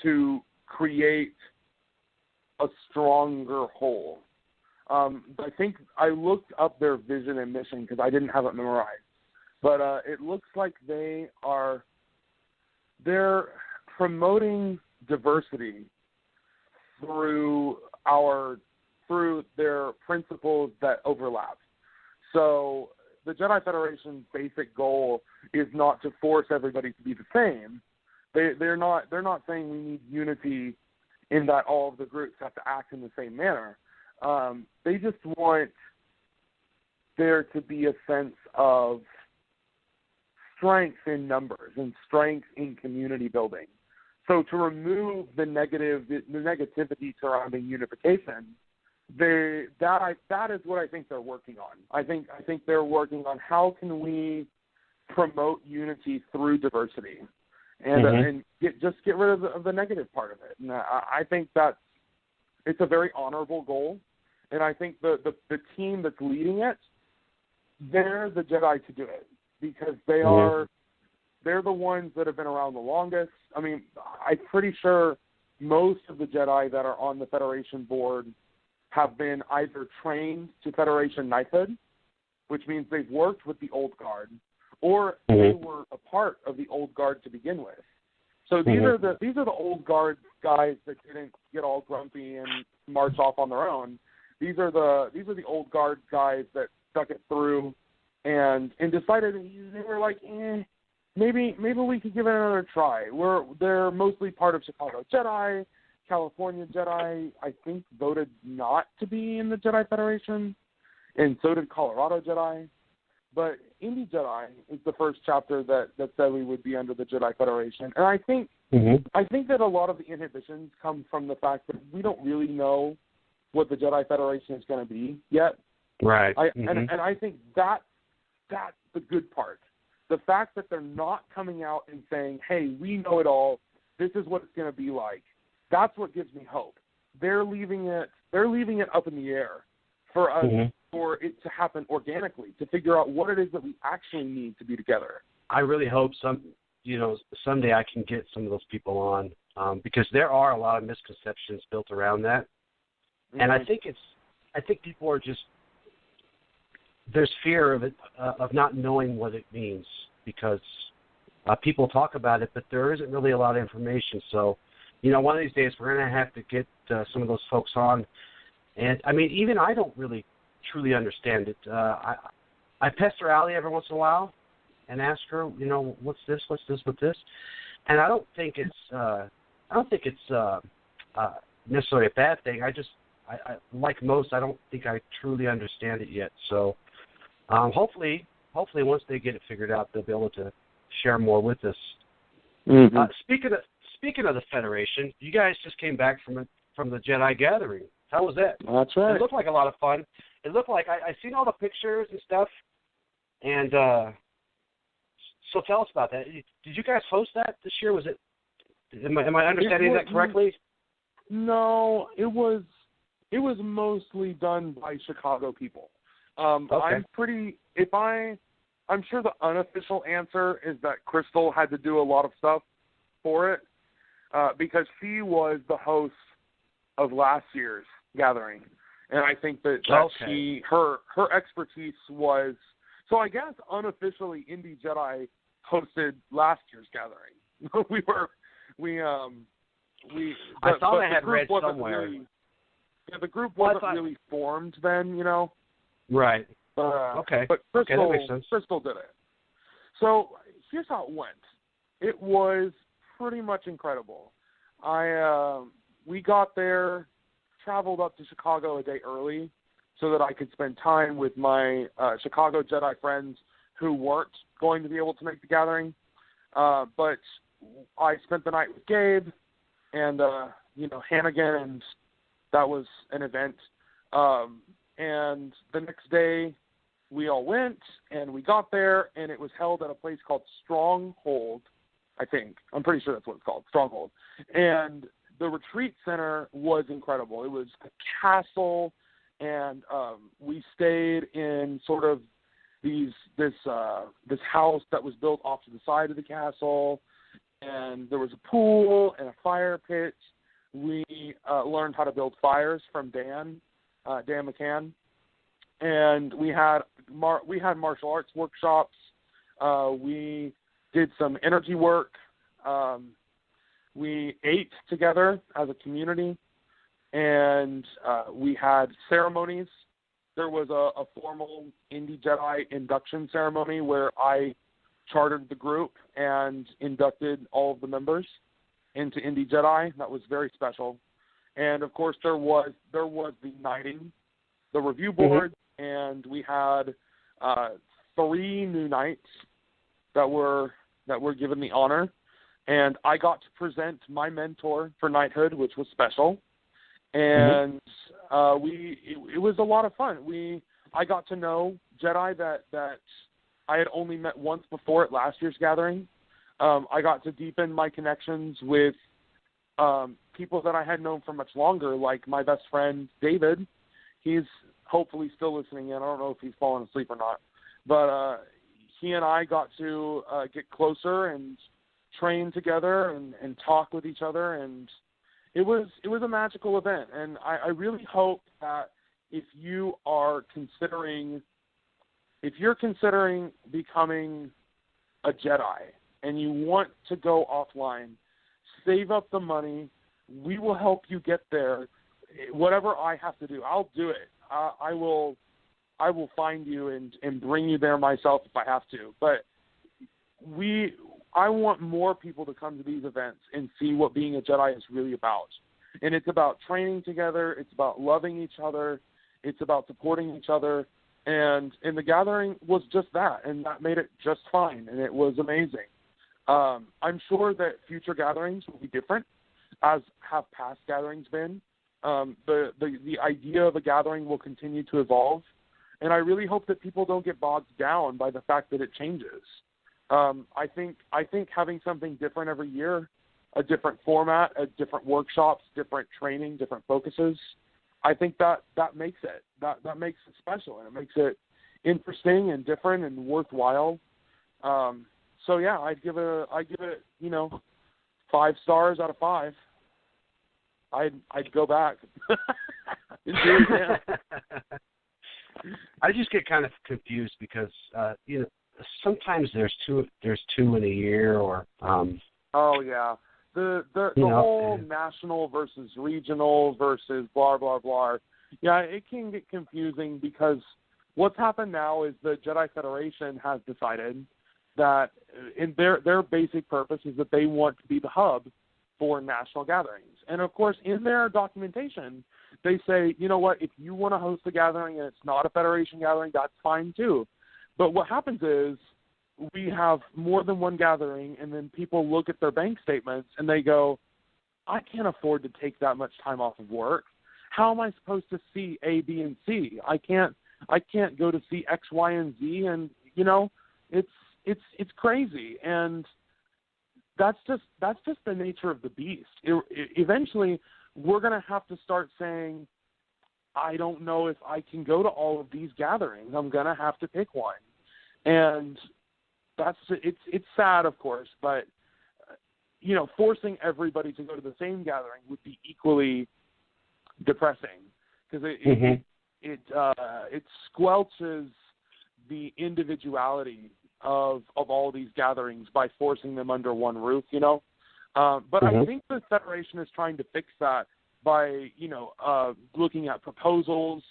to create a stronger whole. I think I looked up their vision and mission because I didn't have it memorized, but it looks like they're promoting diversity through their principles that overlap. So the Jedi Federation's basic goal is not to force everybody to be the same. They're not saying we need unity in that all of the groups have to act in the same manner. They just want there to be a sense of strength in numbers and strength in community building. So to remove the negativity surrounding unification, that is what I think they're working on. I think they're working on how can we promote unity through diversity, and get rid of the negative part of it. And I think that it's a very honorable goal, and I think the team that's leading it, they're the Jedi to do it, because they're the ones that have been around the longest. I mean, I'm pretty sure most of the Jedi that are on the Federation board have been either trained to Federation knighthood, which means they've worked with the old guard, or they were a part of the old guard to begin with. So these are the old guard guys that didn't get all grumpy and march off on their own. These are the old guard guys that stuck it through and decided, they were like, maybe we could give it another try. They're mostly part of Chicago Jedi. California Jedi, I think, voted not to be in the Jedi Federation, and so did Colorado Jedi. But Indy Jedi is the first chapter that said we would be under the Jedi Federation. And I think that a lot of the inhibitions come from the fact that we don't really know what the Jedi Federation is going to be yet. Right. And I think that's the good part. The fact that they're not coming out and saying, hey, we know it all, this is what it's going to be like. That's what gives me hope. They're leaving it up in the air for us, for it to happen organically, to figure out what it is that we actually need to be together. I really hope someday I can get some of those people on, because there are a lot of misconceptions built around that, and I think people are just, there's fear of it, of not knowing what it means, because people talk about it, but there isn't really a lot of information. So, one of these days we're going to have to get some of those folks on. And, I mean, even I don't really truly understand it. I pester Allie every once in a while and ask her, what's this with this? And I don't think it's necessarily a bad thing. I like most, I don't think I truly understand it yet. So hopefully once they get it figured out, they'll be able to share more with us. Speaking of the Federation, you guys just came back from the Jedi Gathering. How was that? That's right. It looked like a lot of fun. It looked like I seen all the pictures and stuff, and so tell us about that. Did you guys host that this year? Was it? Am I understanding that correctly? No, it was mostly done by Chicago people. Okay. I'm sure the unofficial answer is that Crystal had to do a lot of stuff for it, because she was the host of last year's gathering, and I think that her expertise was, so I guess unofficially Indy Jedi hosted last year's gathering. I thought I had read somewhere. The group wasn't really formed then, Right. Okay. But Crystal, that makes sense. Crystal did it. So here's how it went. It was pretty much incredible. We got there traveled up to Chicago a day early so that I could spend time with my Chicago Jedi friends who weren't going to be able to make the gathering. But I spent the night with Gabe and, Hannigan, and that was an event. And the next day we all went, and we got there, and it was held at a place called Stronghold, I think. I'm pretty sure that's what it's called, Stronghold. And the retreat center was incredible. It was a castle, and we stayed in sort of this house that was built off to the side of the castle, and there was a pool and a fire pit. We learned how to build fires from Dan McCann, and we had martial arts workshops. We did some energy work. We ate together as a community, and we had ceremonies. There was a formal Indy Jedi induction ceremony where I chartered the group and inducted all of the members into Indy Jedi. That was very special. And, of course, there was the knighting, the review board, and we had 3 new knights that were given the honor. And I got to present my mentor for knighthood, which was special. And it was a lot of fun. I got to know Jedi that I had only met once before at last year's gathering. I got to deepen my connections with people that I had known for much longer, like my best friend David. He's hopefully still listening in. I don't know if he's fallen asleep or not, but he and I got to get closer and train together and talk with each other, and it was a magical event. And I really hope that if you're considering becoming a Jedi and you want to go offline, save up the money. We will help you get there. Whatever I have to do, I'll do it. I will find you and bring you there myself if I have to. But I want more people to come to these events and see what being a Jedi is really about. And it's about training together. It's about loving each other. It's about supporting each other. And the gathering was just that, and that made it just fine, and it was amazing. I'm sure that future gatherings will be different, as have past gatherings been. The idea of a gathering will continue to evolve, and I really hope that people don't get bogged down by the fact that it changes. I think having something different every year, a different format, different workshops, different training, different focuses, I think that makes it. That makes it special, and it makes it interesting and different and worthwhile. So yeah, I'd give it 5 stars out of 5. I'd go back. I just get kind of confused because sometimes there's two in a year, or oh yeah, the whole national versus regional versus blah blah blah. Yeah, it can get confusing because what's happened now is the Jedi Federation has decided that in their basic purpose is that they want to be the hub for national gatherings. And of course, in their documentation, they say, you know what, if you want to host a gathering and it's not a Federation gathering, that's fine too. But what happens is we have more than one gathering, and then people look at their bank statements and they go, I can't afford to take that much time off of work. How am I supposed to see A, B, and C? I can't go to see X, Y, and Z, and it's crazy. And that's just the nature of the beast. Eventually, we're going to have to start saying, I don't know if I can go to all of these gatherings. I'm going to have to pick one. And it's sad, of course, but forcing everybody to go to the same gathering would be equally depressing because it squelches the individuality of all these gatherings by forcing them under one roof, But I think the Federation is trying to fix that by, looking at proposals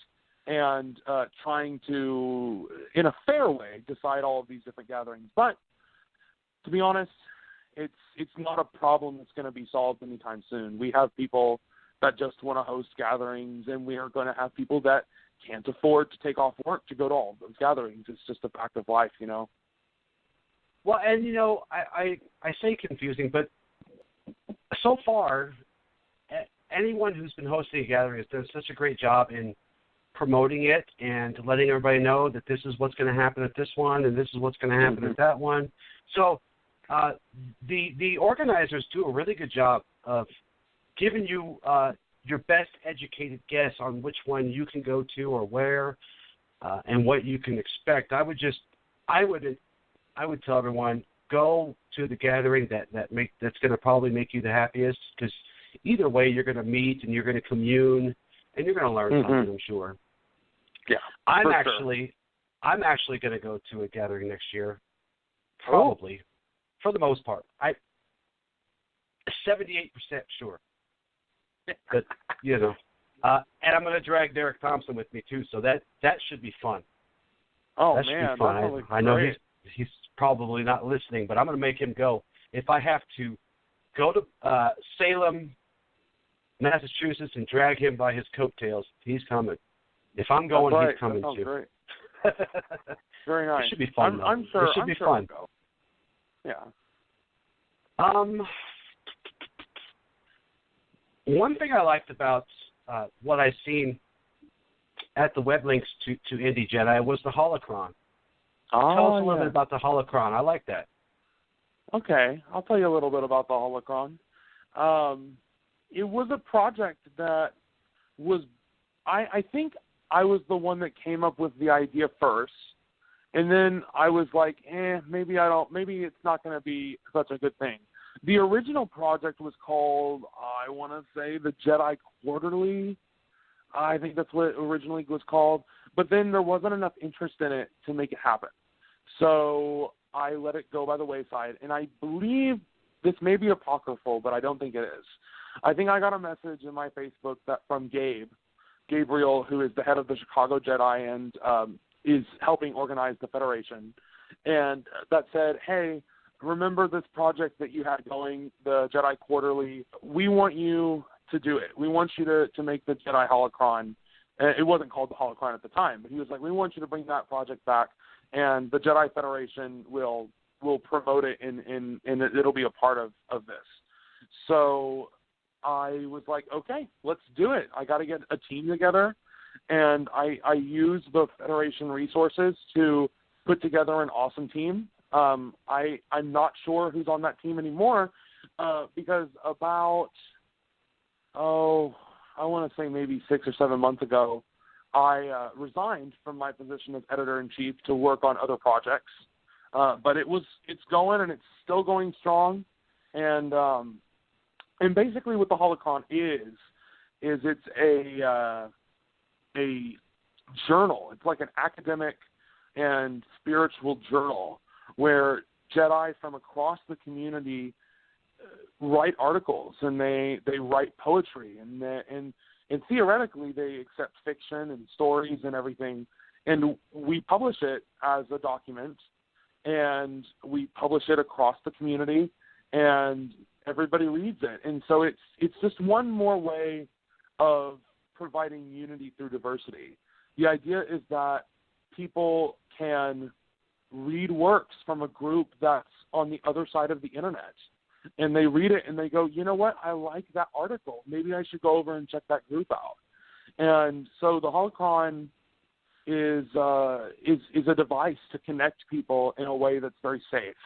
and trying to, in a fair way, decide all of these different gatherings. But to be honest, it's not a problem that's going to be solved anytime soon. We have people that just want to host gatherings, and we are going to have people that can't afford to take off work to go to all those gatherings. It's just a fact of life, you know. Well, and, you know, I say confusing, but so far, anyone who's been hosting a gathering has done such a great job in promoting it and letting everybody know that this is what's going to happen at this one and this is what's going to happen at that one. So the organizers do a really good job of giving you your best educated guess on which one you can go to or where and what you can expect. I would tell everyone, go to the gathering that's going to probably make you the happiest, because either way you're going to meet and you're going to commune and you're going to learn something, I'm sure. Yeah, I'm actually going to go to a gathering next year, probably, for the most part. 78% sure. But, you know, and I'm going to drag Derek Thompson with me too, so that should be fun. Oh, that man, should be fun. I know he's probably not listening, but I'm going to make him go. If I have to go to Salem, Massachusetts, and drag him by his coattails, he's coming. If I'm going, he's coming too. Great. Very nice. It should be fun. I'm sure. It should be fun. We'll go. Yeah. One thing I liked about what I've seen at the web links to Indy Jedi was the holocron. Tell us a little bit about the holocron. I like that. Okay, I'll tell you a little bit about the holocron. It was a project that was, I think I was the one that came up with the idea first, and then I was like, maybe it's not going to be such a good thing. The original project was called, I want to say, the Jedi Quarterly. I think that's what it originally was called. But then there wasn't enough interest in it to make it happen. So I let it go by the wayside. And I believe this may be apocryphal, but I don't think it is. I think I got a message in my Facebook from Gabriel, who is the head of the Chicago Jedi and is helping organize the Federation. And that said, hey, remember this project that you had going, the Jedi Quarterly? We want you to do it. We want you to make the Jedi Holocron. It wasn't called the Holocron at the time, but he was like, we want you to bring that project back, and the Jedi Federation will promote it, and it'll be a part of this. So I was like, okay, let's do it. I got to get a team together, and I used the Federation resources to put together an awesome team. I'm not sure who's on that team anymore because about, I want to say maybe 6 or 7 months ago, I resigned from my position as editor-in-chief to work on other projects. But it's going, and it's still going strong. And basically what the Holocron is it's a journal. It's like an academic and spiritual journal where Jedi from across the community write articles, and they write poetry, and theoretically they accept fiction and stories and everything, and we publish it as a document, and we publish it across the community, and everybody reads it. And so it's just one more way of providing unity through diversity. The idea is that people can read works from a group that's on the other side of the internet, and they read it and they go, you know what, I like that article. Maybe I should go over and check that group out. And so the Holocron is a device to connect people in a way that's very safe.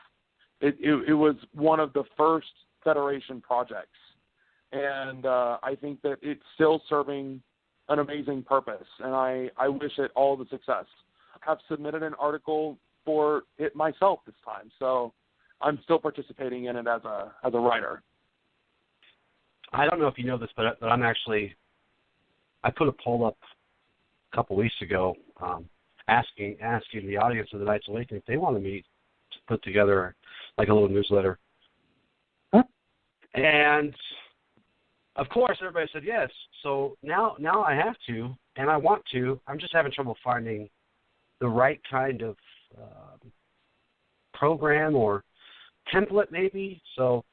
It was one of the first Federation projects, and I think that it's still serving an amazing purpose, and I wish it all the success. I've submitted an article for it myself this time, so I'm still participating in it as a writer. I don't know if you know this, but I put a poll up a couple weeks ago asking the audience of the Knights Awakening if they want to meet to put together like a little newsletter. Huh? And of course everybody said yes. So now I have to, and I want to. I'm just having trouble finding the right kind of program or template maybe. So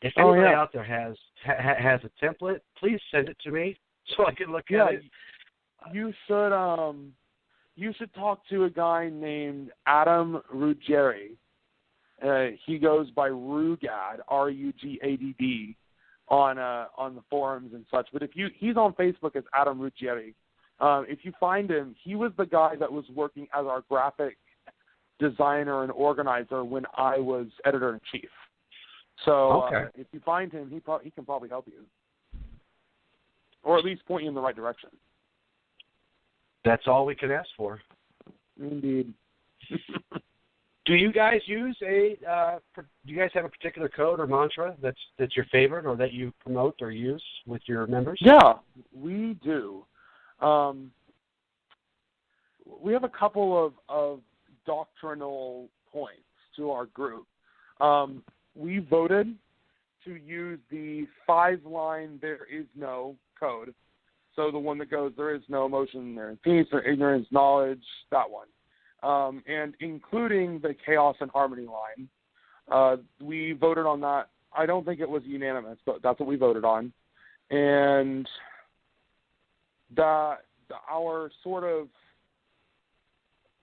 If anybody out there has a template, please send it to me so I can look at it. You should talk to a guy named Adam Ruggieri. He goes by Rugadd, Rugadd, on the forums and such. But he's on Facebook as Adam Ruggieri. If you find him, he was the guy that was working as our graphic designer and organizer when I was editor-in-chief. So if you find him, he can probably help you, or at least point you in the right direction. That's all we can ask for. Indeed. Do you guys use do you guys have a particular code or mantra that's your favorite, or that you promote or use with your members? Yeah, we do. We have a couple of doctrinal points to our group. We voted to use the 5-line "there is no" code. So the one that goes, there is no emotion, there is peace, or ignorance, knowledge, that one. And including the chaos and harmony line. We voted on that. I don't think it was unanimous, but that's what we voted on. And our sort of,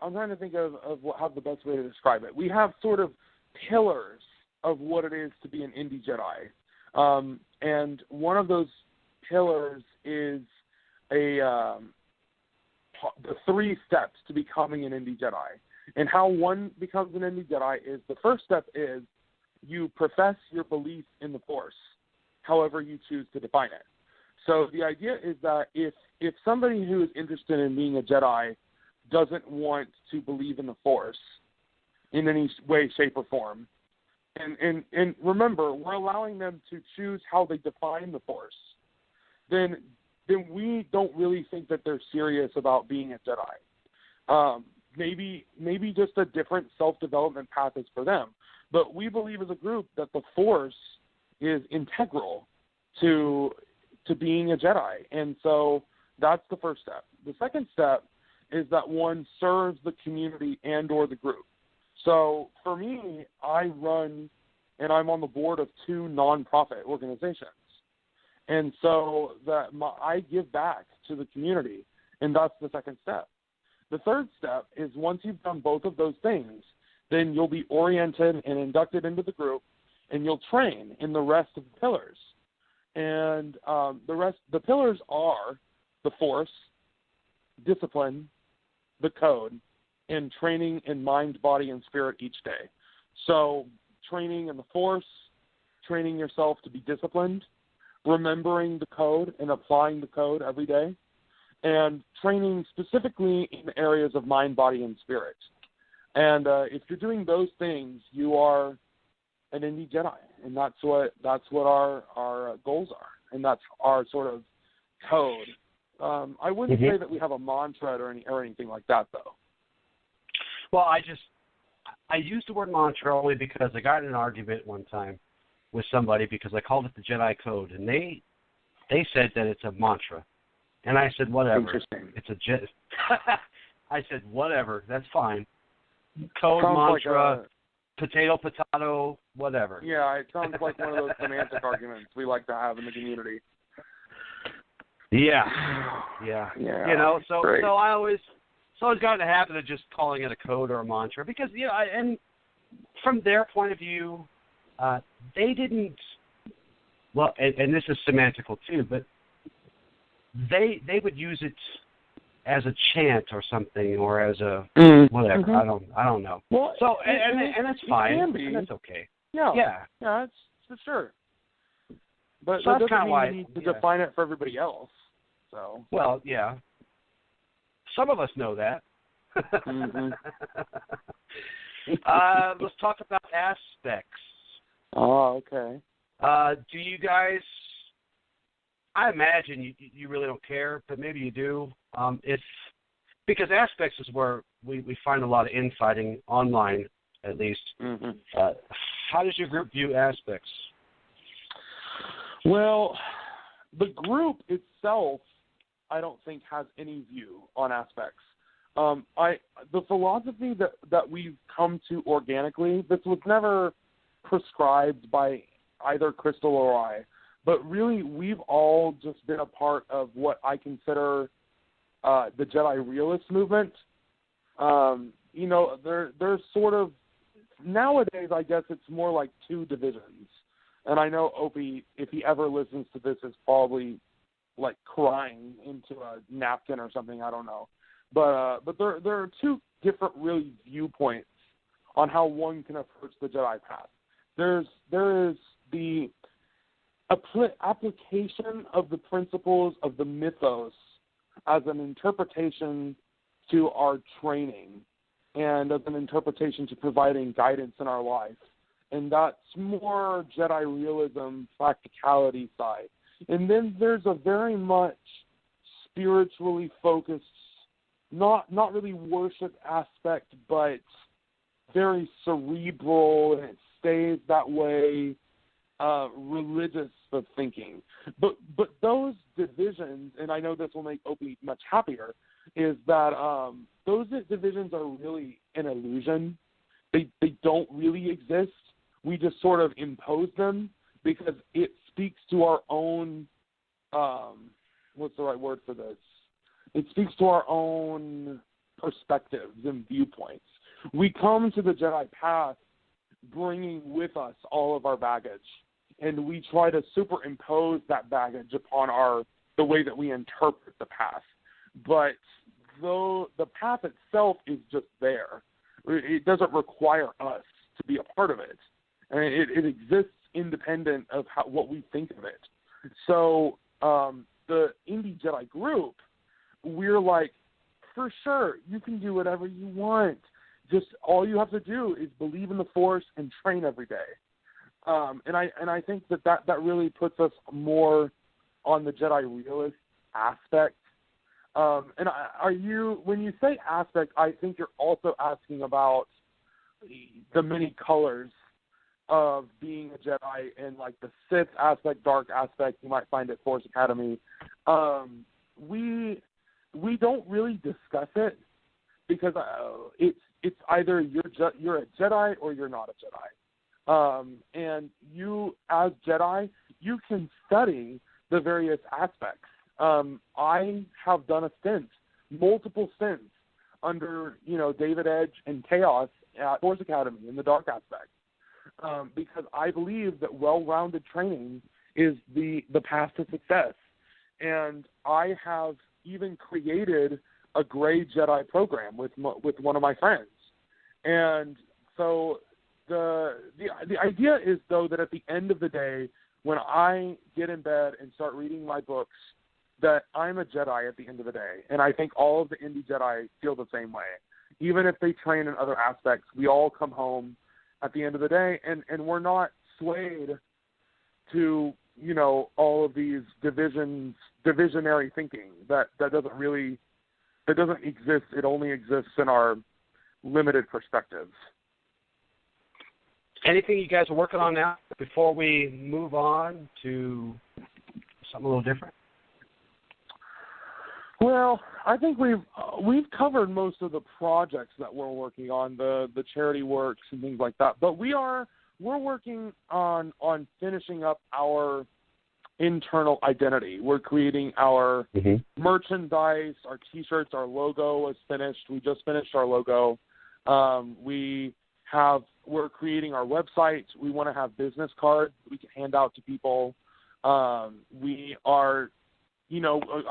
I'm trying to think of how the best way to describe it. We have sort of pillars of what it is to be an Indy Jedi. And one of those pillars is the 3 steps to becoming an Indy Jedi. And how one becomes an Indy Jedi is, the first step is you profess your belief in the Force, however you choose to define it. So the idea is that if somebody who is interested in being a Jedi doesn't want to believe in the Force in any way, shape, or form, and remember, we're allowing them to choose how they define the Force, then we don't really think that they're serious about being a Jedi. Maybe just a different self-development path is for them. But we believe as a group that the Force is integral to being a Jedi. And so that's the first step. The second step is that one serves the community and or the group. So for me, I run and I'm on the board of 2 nonprofit organizations. And so I give back to the community, and that's the second step. The third step is, once you've done both of those things, then you'll be oriented and inducted into the group, and you'll train in the rest of the pillars. And the pillars are the Force, discipline, the code, and training in mind, body, and spirit each day. So training in the Force, training yourself to be disciplined, remembering the code and applying the code every day, and training specifically in areas of mind, body, and spirit. And if you're doing those things, you are an Indy Jedi, and that's what our goals are, and that's our sort of code. I wouldn't say that we have a mantra or anything like that, though. Well, I used the word mantra only because I got in an argument one time with somebody because I called it the Jedi Code, and they said that it's a mantra, and I said whatever. Interesting. It's a I said whatever. That's fine. Code, sounds mantra, potato, whatever. Yeah, it sounds like one of those semantic arguments we like to have in the community. Yeah. You know, so great. I always got in the habit of just calling it a code or a mantra because, you know, and from their point of view, they didn't. Well, and this is semantical too, but they would use it as a chant or something, or as a whatever. Mm-hmm. I don't know. Well, so and that's fine. It can be. And that's okay. Yeah, it's for sure. But so that that's doesn't mean why you need to define it for everybody else. So. Well, yeah. Some of us know that. Mm-hmm. Let's talk about aspects. Oh, okay. Do you guys? I imagine you really don't care, but maybe you do. Because aspects is where we find a lot of infighting online, at least. Mm-hmm. How does your group view aspects? Well, the group itself, I don't think, has any view on aspects. The philosophy that we've come to organically, this was never prescribed by either Crystal or I. But really, we've all just been a part of what I consider the Jedi realist movement. There's sort of, nowadays, I guess it's more like two divisions. And I know Opie, if he ever listens to this, is probably like crying into a napkin or something. I don't know. But there are two different really viewpoints on how one can approach the Jedi path. There is the application of the principles of the mythos as an interpretation to our training and as an interpretation to providing guidance in our life. And that's more Jedi realism, practicality side. And then there's a very much spiritually focused, not really worship aspect, but very cerebral, and it stays that way, religious of thinking. But those divisions, and I know this will make Opie much happier, is that those divisions are really an illusion. They don't really exist. We just sort of impose them because it speaks to our own, what's the right word for this? It speaks to our own perspectives and viewpoints. We come to the Jedi path bringing with us all of our baggage, and we try to superimpose that baggage upon the way that we interpret the path. But though the path itself is just there, it doesn't require us to be a part of it. And it exists independent of what we think of it. So the Indy Jedi group, we're like, for sure, you can do whatever you want. Just all you have to do is believe in the Force and train every day. And I think that really puts us more on the Jedi realist aspect. When you say aspect, I think you're also asking about the many colors of being a Jedi and like the Sith aspect, dark aspect you might find at Force Academy. We don't really discuss it because it's either you're a Jedi or you're not a Jedi. And you, as Jedi, you can study the various aspects. I have done multiple stints under, David Edge and Chaos at Force Academy in the dark aspect. Because I believe that well-rounded training is the path to success. And I have even created a gray Jedi program with one of my friends. And so the idea is, though, that at the end of the day, when I get in bed and start reading my books, that I'm a Jedi at the end of the day. And I think all of the Indy Jedi feel the same way. Even if they train in other aspects, we all come home at the end of the day, and we're not swayed to, all of these divisionary thinking that doesn't exist. It only exists in our limited perspectives. Anything you guys are working on now before we move on to something a little different? Well, I think we've covered most of the projects that we're working on, the charity works and things like that. But we're working on finishing up our internal identity. We're creating our merchandise, our T-shirts, our logo is finished. We just finished our logo. We're creating our website. We want to have business cards we can hand out to people. We are, I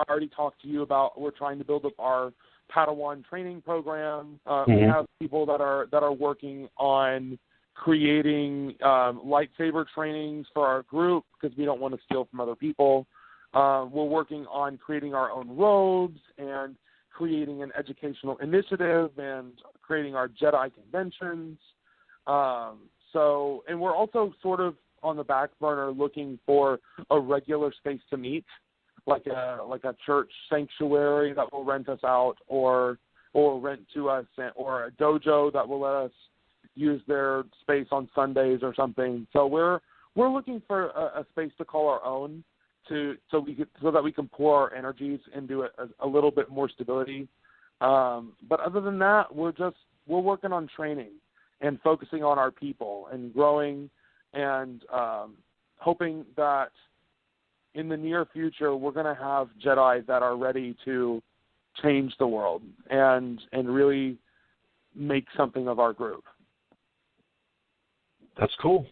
already talked to you about, we're trying to build up our Padawan training program. We have people that are working on creating lightsaber trainings for our group because we don't want to steal from other people. We're working on creating our own robes and creating an educational initiative and creating our Jedi conventions. And we're also sort of on the back burner looking for a regular space to meet, like a church sanctuary that will rent us out or rent to us, or a dojo that will let us use their space on Sundays or something. So we're looking for a space to call our own so that we can pour our energies into a little bit more stability. But other than that, we're working on training and focusing on our people and growing and hoping that in the near future we're going to have Jedi that are ready to change the world and really make something of our group. That's cool.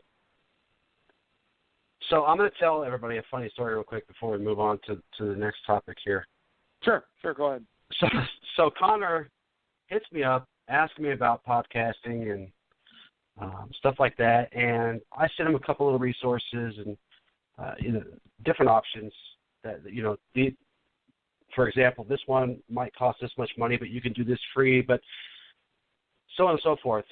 So I'm going to tell everybody a funny story real quick before we move on to the next topic here. Sure, go ahead. So Connor hits me up, asking me about podcasting and stuff like that, and I sent him a couple of resources and different options that for example, this one might cost this much money, but you can do this free, but so on and so forth.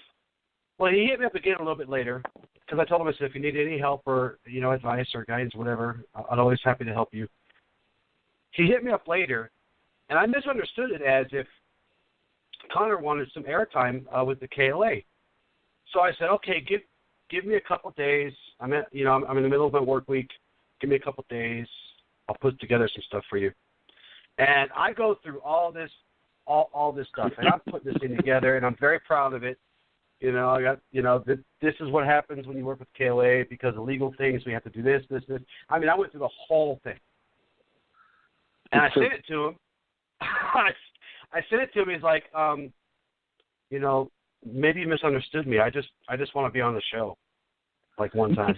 Well, he hit me up again a little bit later because I told him, I said, if you need any help or advice or guidance, whatever, I'm always happy to help you. He hit me up later, and I misunderstood it as if Connor wanted some airtime with the KLA. So I said, okay, give me a couple of days. I'm in the middle of my work week. Give me a couple of days. I'll put together some stuff for you. And I go through all this stuff, and I'm putting this thing together, and I'm very proud of it. I got, this is what happens when you work with KLA because of legal things. We have to do this. I mean, I went through the whole thing. And I sent it to him. I sent it to him. He's like, maybe you misunderstood me. I just want to be on the show, like one time.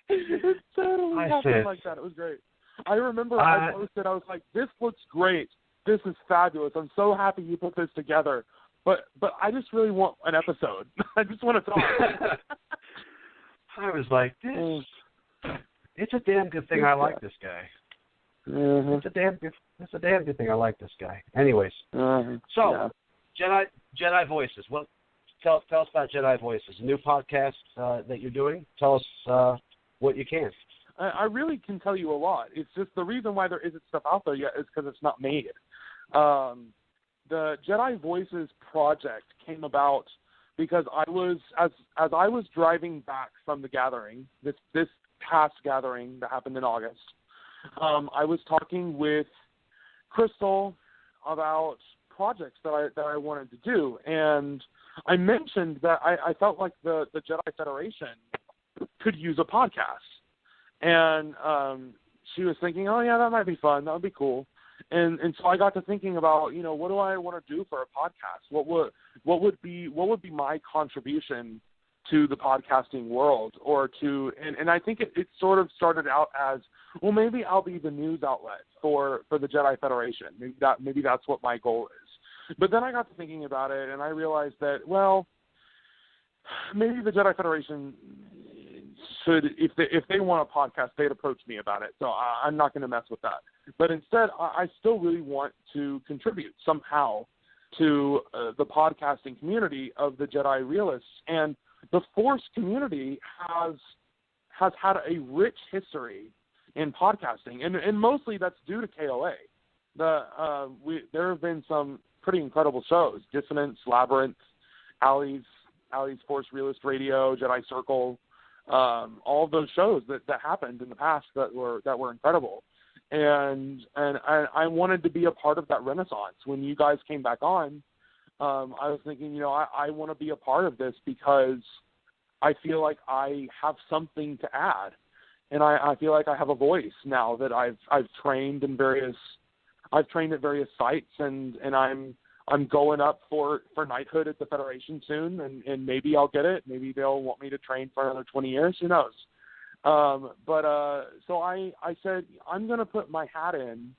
It totally happened like that. It was great. I remember I posted, I was like, this looks great. This is fabulous. I'm so happy you put this together. But I just really want an episode. I just want to talk. I was like, it's a damn good thing I like this guy. Mm-hmm. It's a damn good thing I like this guy. Anyways, so Jedi Voices. Well, tell us about Jedi Voices, a new podcast that you're doing. Tell us what you can. I really can tell you a lot. It's just the reason why there isn't stuff out there yet is because it's not made. The Jedi Voices project came about because I was as I was driving back from the gathering, this past gathering that happened in August. I was talking with Crystal about projects that I wanted to do, and I mentioned that I felt like the Jedi Federation could use a podcast. And she was thinking, oh, yeah, that might be fun. That would be cool. And so I got to thinking about, what do I want to do for a podcast? What would be my contribution to the podcasting world or to and I think it sort of started out as, well, maybe I'll be the news outlet for the Jedi Federation. Maybe that's what my goal is. But then I got to thinking about it, and I realized that, well, maybe the Jedi Federation should, if they want a podcast, they'd approach me about it. So I'm not going to mess with that. But instead, I still really want to contribute somehow to the podcasting community of the Jedi realists. And the Force community has had a rich history in podcasting, and mostly that's due to KLA. There have been some pretty incredible shows: Dissonance, Labyrinth, Allie's Force Realist Radio, Jedi Circle. All of those shows that happened in the past that were incredible, and I wanted to be a part of that renaissance. When you guys came back on, I was thinking, I want to be a part of this because I feel like I have something to add, and I feel like I have a voice now that I've trained at various sites, and I'm going up for knighthood at the Federation soon, and maybe I'll get it. Maybe they'll want me to train for another 20 years. Who knows? So I said, I'm going to put my hat in,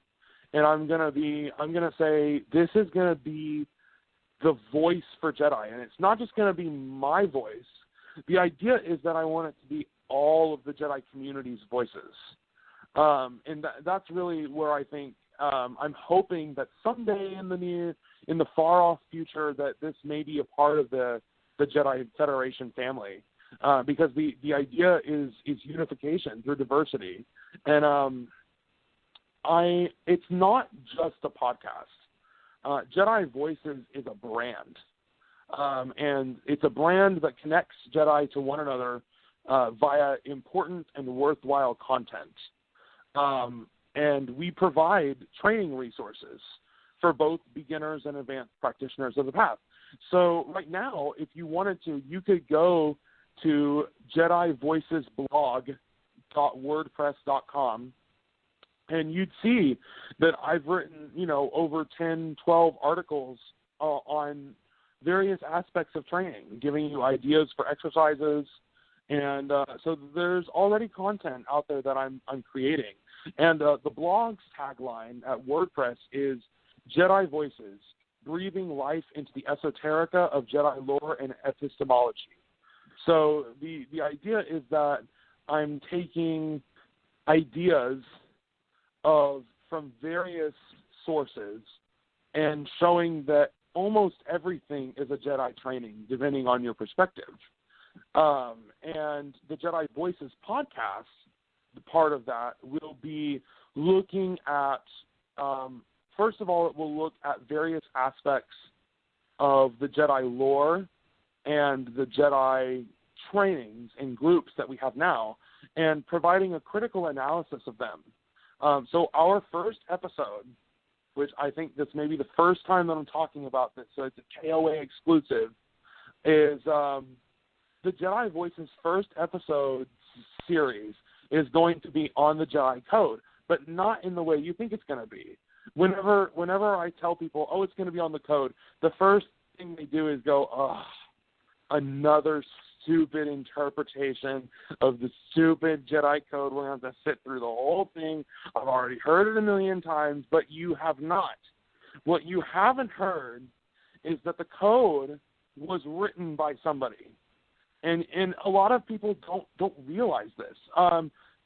and I'm going to say, this is going to be the voice for Jedi. And it's not just going to be my voice. The idea is that I want it to be all of the Jedi community's voices. And that's really where I think, I'm hoping that someday in the far off future that this may be a part of the Jedi Federation family, because the idea is unification through diversity, and it's not just a podcast. Jedi Voices is a brand, and it's a brand that connects Jedi to one another via important and worthwhile content. And we provide training resources for both beginners and advanced practitioners of the path. So right now, if you wanted to, you could go to JediVoicesblog.wordpress.com, and you'd see that I've written, over 10, 12 articles on various aspects of training, giving you ideas for exercises. And so there's already content out there that I'm creating. And the blog's tagline at WordPress is Jedi Voices, breathing life into the esoterica of Jedi lore and epistemology. So the idea is that I'm taking ideas from various sources and showing that almost everything is a Jedi training, depending on your perspective. And the Jedi Voices podcast, the part of that, will be looking at, first of all, it will look at various aspects of the Jedi lore and the Jedi trainings and groups that we have now, and providing a critical analysis of them. So our first episode, which I think this may be the first time that I'm talking about this, so it's a KOA exclusive, is the Jedi Voices first episode series is going to be on the Jedi Code, but not in the way you think it's going to be. Whenever I tell people, it's going to be on the code, the first thing they do is go, another stupid interpretation of the stupid Jedi Code. We're going to have to sit through the whole thing. I've already heard it a million times, but you have not. What you haven't heard is that the code was written by somebody. And a lot of people don't realize this.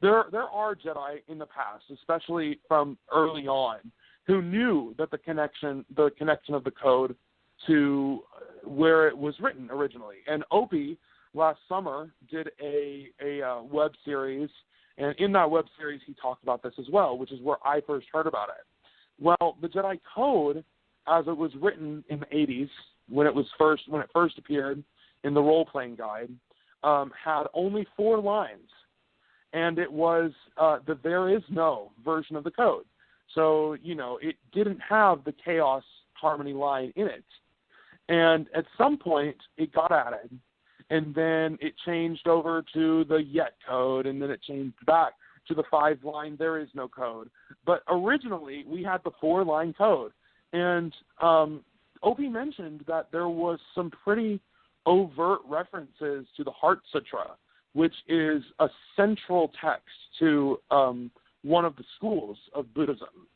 There are Jedi in the past, especially from early on, who knew that the connection of the code to where it was written originally. And Opie last summer did a web series, and in that web series he talked about this as well, which is where I first heard about it. Well, the Jedi Code, as it was written in the 80s, when it first appeared in the role-playing guide, had only 4 lines, and it was the there is no version of the code. So, it didn't have the chaos harmony line in it. And at some point, it got added, and then it changed over to the yet code, and then it changed back to the 5-line there is no code. But originally, we had the 4-line code. And Opie mentioned that there was some pretty overt references to the Heart Sutra, which is a central text to one of the schools of Buddhism.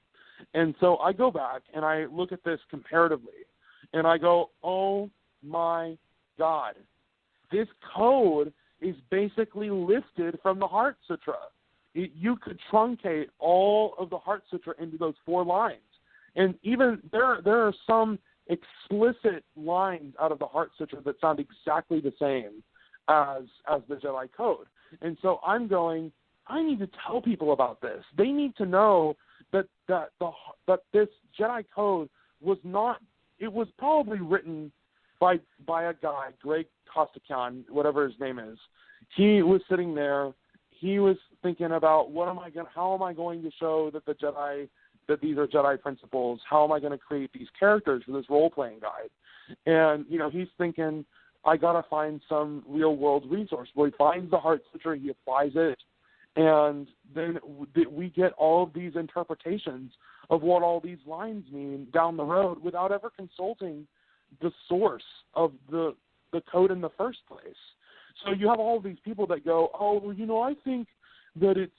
And so I go back and I look at this comparatively, and I go, oh my God, this code is basically lifted from the Heart Sutra. You could truncate all of the Heart Sutra into those 4 lines. And even there are some explicit lines out of the Heart Sutra that sound exactly the same as the Jedi Code. And so I'm going, I need to tell people about this. They need to know that this Jedi Code was not, it was probably written by a guy, Greg Costikian, whatever his name is. He was sitting there, he was thinking about how am I going to show that that these are Jedi principles? How am I going to create these characters for this role-playing guide? And, he's thinking, I got to find some real-world resource. Well, he finds the Heart Sutra, he applies it, and then we get all of these interpretations of what all these lines mean down the road without ever consulting the source of the code in the first place. So you have all of these people that go, I think that it's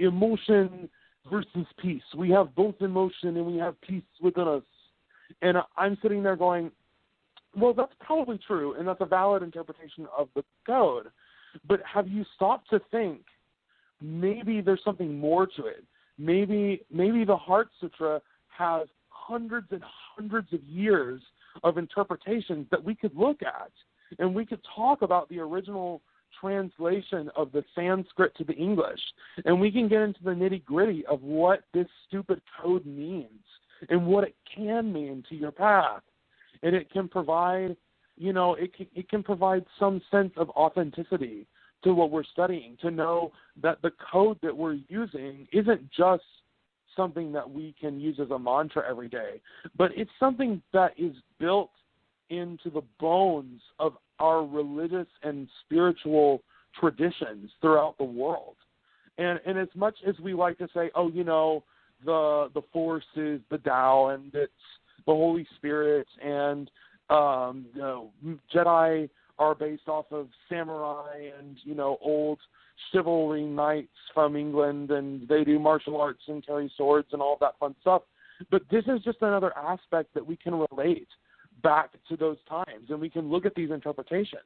emotion versus peace. We have both emotion and we have peace within us. And I'm sitting there going, well, that's probably true, and that's a valid interpretation of the code. But have you stopped to think maybe there's something more to it? Maybe the Heart Sutra has hundreds and hundreds of years of interpretations that we could look at, and we could talk about the original translation of the Sanskrit to the English, and we can get into the nitty-gritty of what this stupid code means and what it can mean to your path. And it can provide, it can provide some sense of authenticity to what we're studying, to know that the code that we're using isn't just something that we can use as a mantra every day, but it's something that is built into the bones of our religious and spiritual traditions throughout the world. And as much as we like to say, oh, the Force is the Tao and it's the Holy Spirit, and Jedi are based off of samurai and old chivalry knights from England, and they do martial arts and carry swords and all of that fun stuff. But this is just another aspect that we can relate back to those times, and we can look at these interpretations.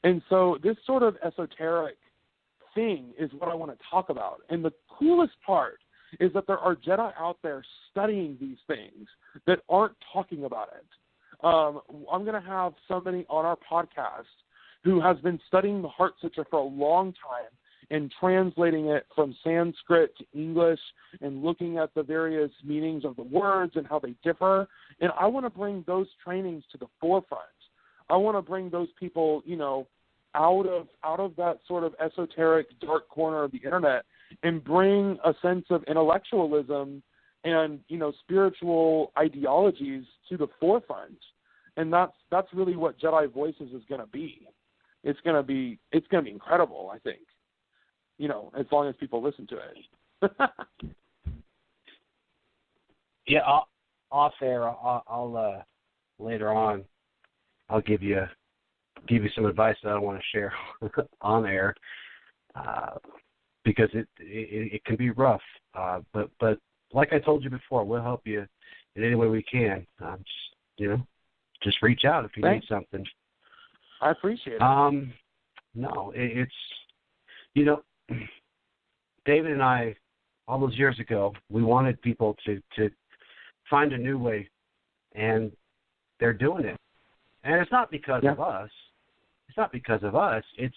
And so this sort of esoteric thing is what I want to talk about. And the coolest part is that there are Jedi out there studying these things that aren't talking about it. I'm going to have somebody on our podcast who has been studying the Heart Sutra for a long time and translating it from Sanskrit to English and looking at the various meanings of the words and how they differ. And I want to bring those trainings to the forefront. I want to bring those people, out of that sort of esoteric dark corner of the internet and bring a sense of intellectualism and, spiritual ideologies to the forefront. And that's really what Jedi Voices is going to be. It's going to be incredible, I think. As long as people listen to it. Yeah, off air, I'll later on, I'll give you some advice that I don't want to share on air, because it can be rough. But like I told you before, we'll help you in any way we can. Just reach out if you need something. I appreciate it. No, it's David and I, all those years ago, we wanted people to find a new way, and they're doing it. And it's not because of us. It's not because of us. It's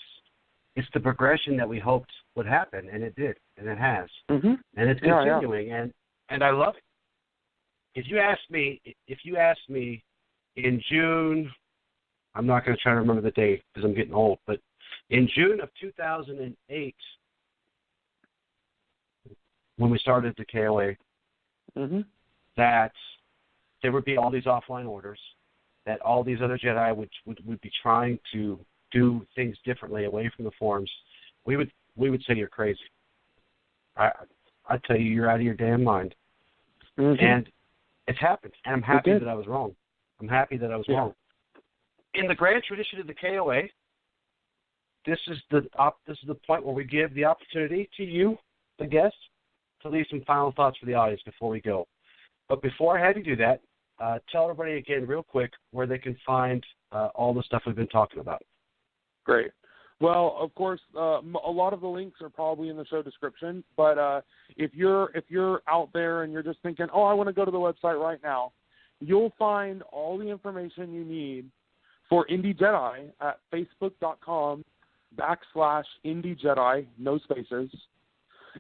the progression that we hoped would happen, and it did, and it has. Mm-hmm. And it's continuing, and I love it. If you ask me in June, I'm not going to try to remember the date because I'm getting old, but in June of 2008, when we started the KOA, that there would be all these offline orders, that all these other Jedi would be trying to do things differently away from the forms, we would say you're crazy. I tell you, you're out of your damn mind. And it's happened, and I'm happy that I was wrong. I'm happy that I was wrong. In the grand tradition of the KOA, this is the point where we give the opportunity to you, the guest, to leave some final thoughts for the audience before we go. But before I have you do that, tell everybody again real quick where they can find all the stuff we've been talking about. Great. Well, of course, a lot of the links are probably in the show description. But if you're out there and you're just thinking, oh, I want to go to the website right now, you'll find all the information you need for Indy Jedi at facebook.com/Indy Jedi, no spaces.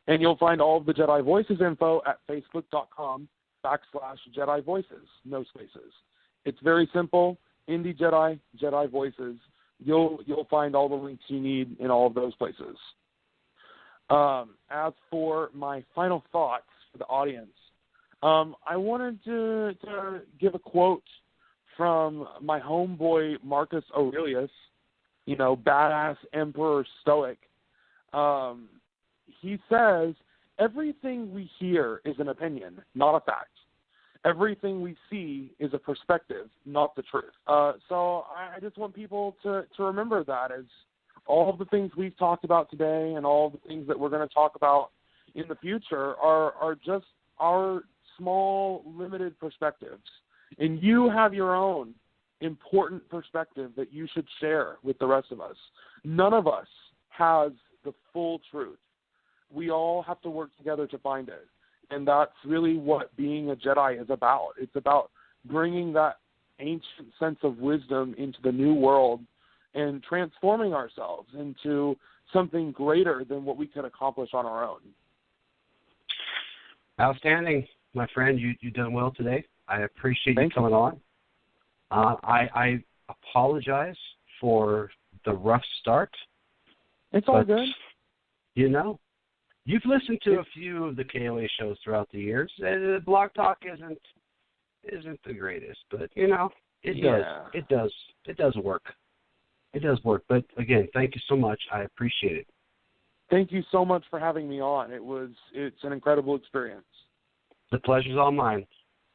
And you'll find all of the Jedi Voices info at facebook.com/Jedi Voices, no spaces. It's very simple. Indy Jedi, Jedi Voices. You'll find all the links you need in all of those places. As for my final thoughts for the audience, I wanted to give a quote from my homeboy Marcus Aurelius, badass emperor stoic. He says, everything we hear is an opinion, not a fact. Everything we see is a perspective, not the truth. So I just want people to remember that, as all of the things we've talked about today and all of the things that we're going to talk about in the future are just our small, limited perspectives. And you have your own important perspective that you should share with the rest of us. None of us has the full truth. We all have to work together to find it. And that's really what being a Jedi is about. It's about bringing that ancient sense of wisdom into the new world and transforming ourselves into something greater than what we can accomplish on our own. Outstanding, my friend. You've done well today. I appreciate you coming on. I apologize for the rough start. It's all good. You've listened to a few of the KOA shows throughout the years. Blog Talk isn't the greatest, but It does. It does. It does work. It does work. But, again, thank you so much. I appreciate it. Thank you so much for having me on. It's an incredible experience. The pleasure's all mine.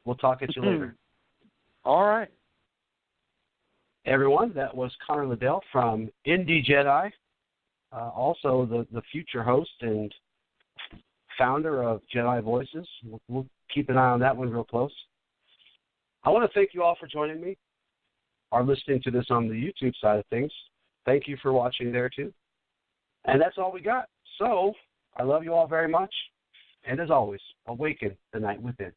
We'll talk at you later. All right. Everyone, that was Connor Lidell from Indy Jedi, also the future host and founder of Jedi Voices. We'll keep an eye on that one real close. I want to thank you all for joining me or listening to this on the YouTube side of things. Thank you for watching there, too. And that's all we got. So I love you all very much. And as always, awaken the night within.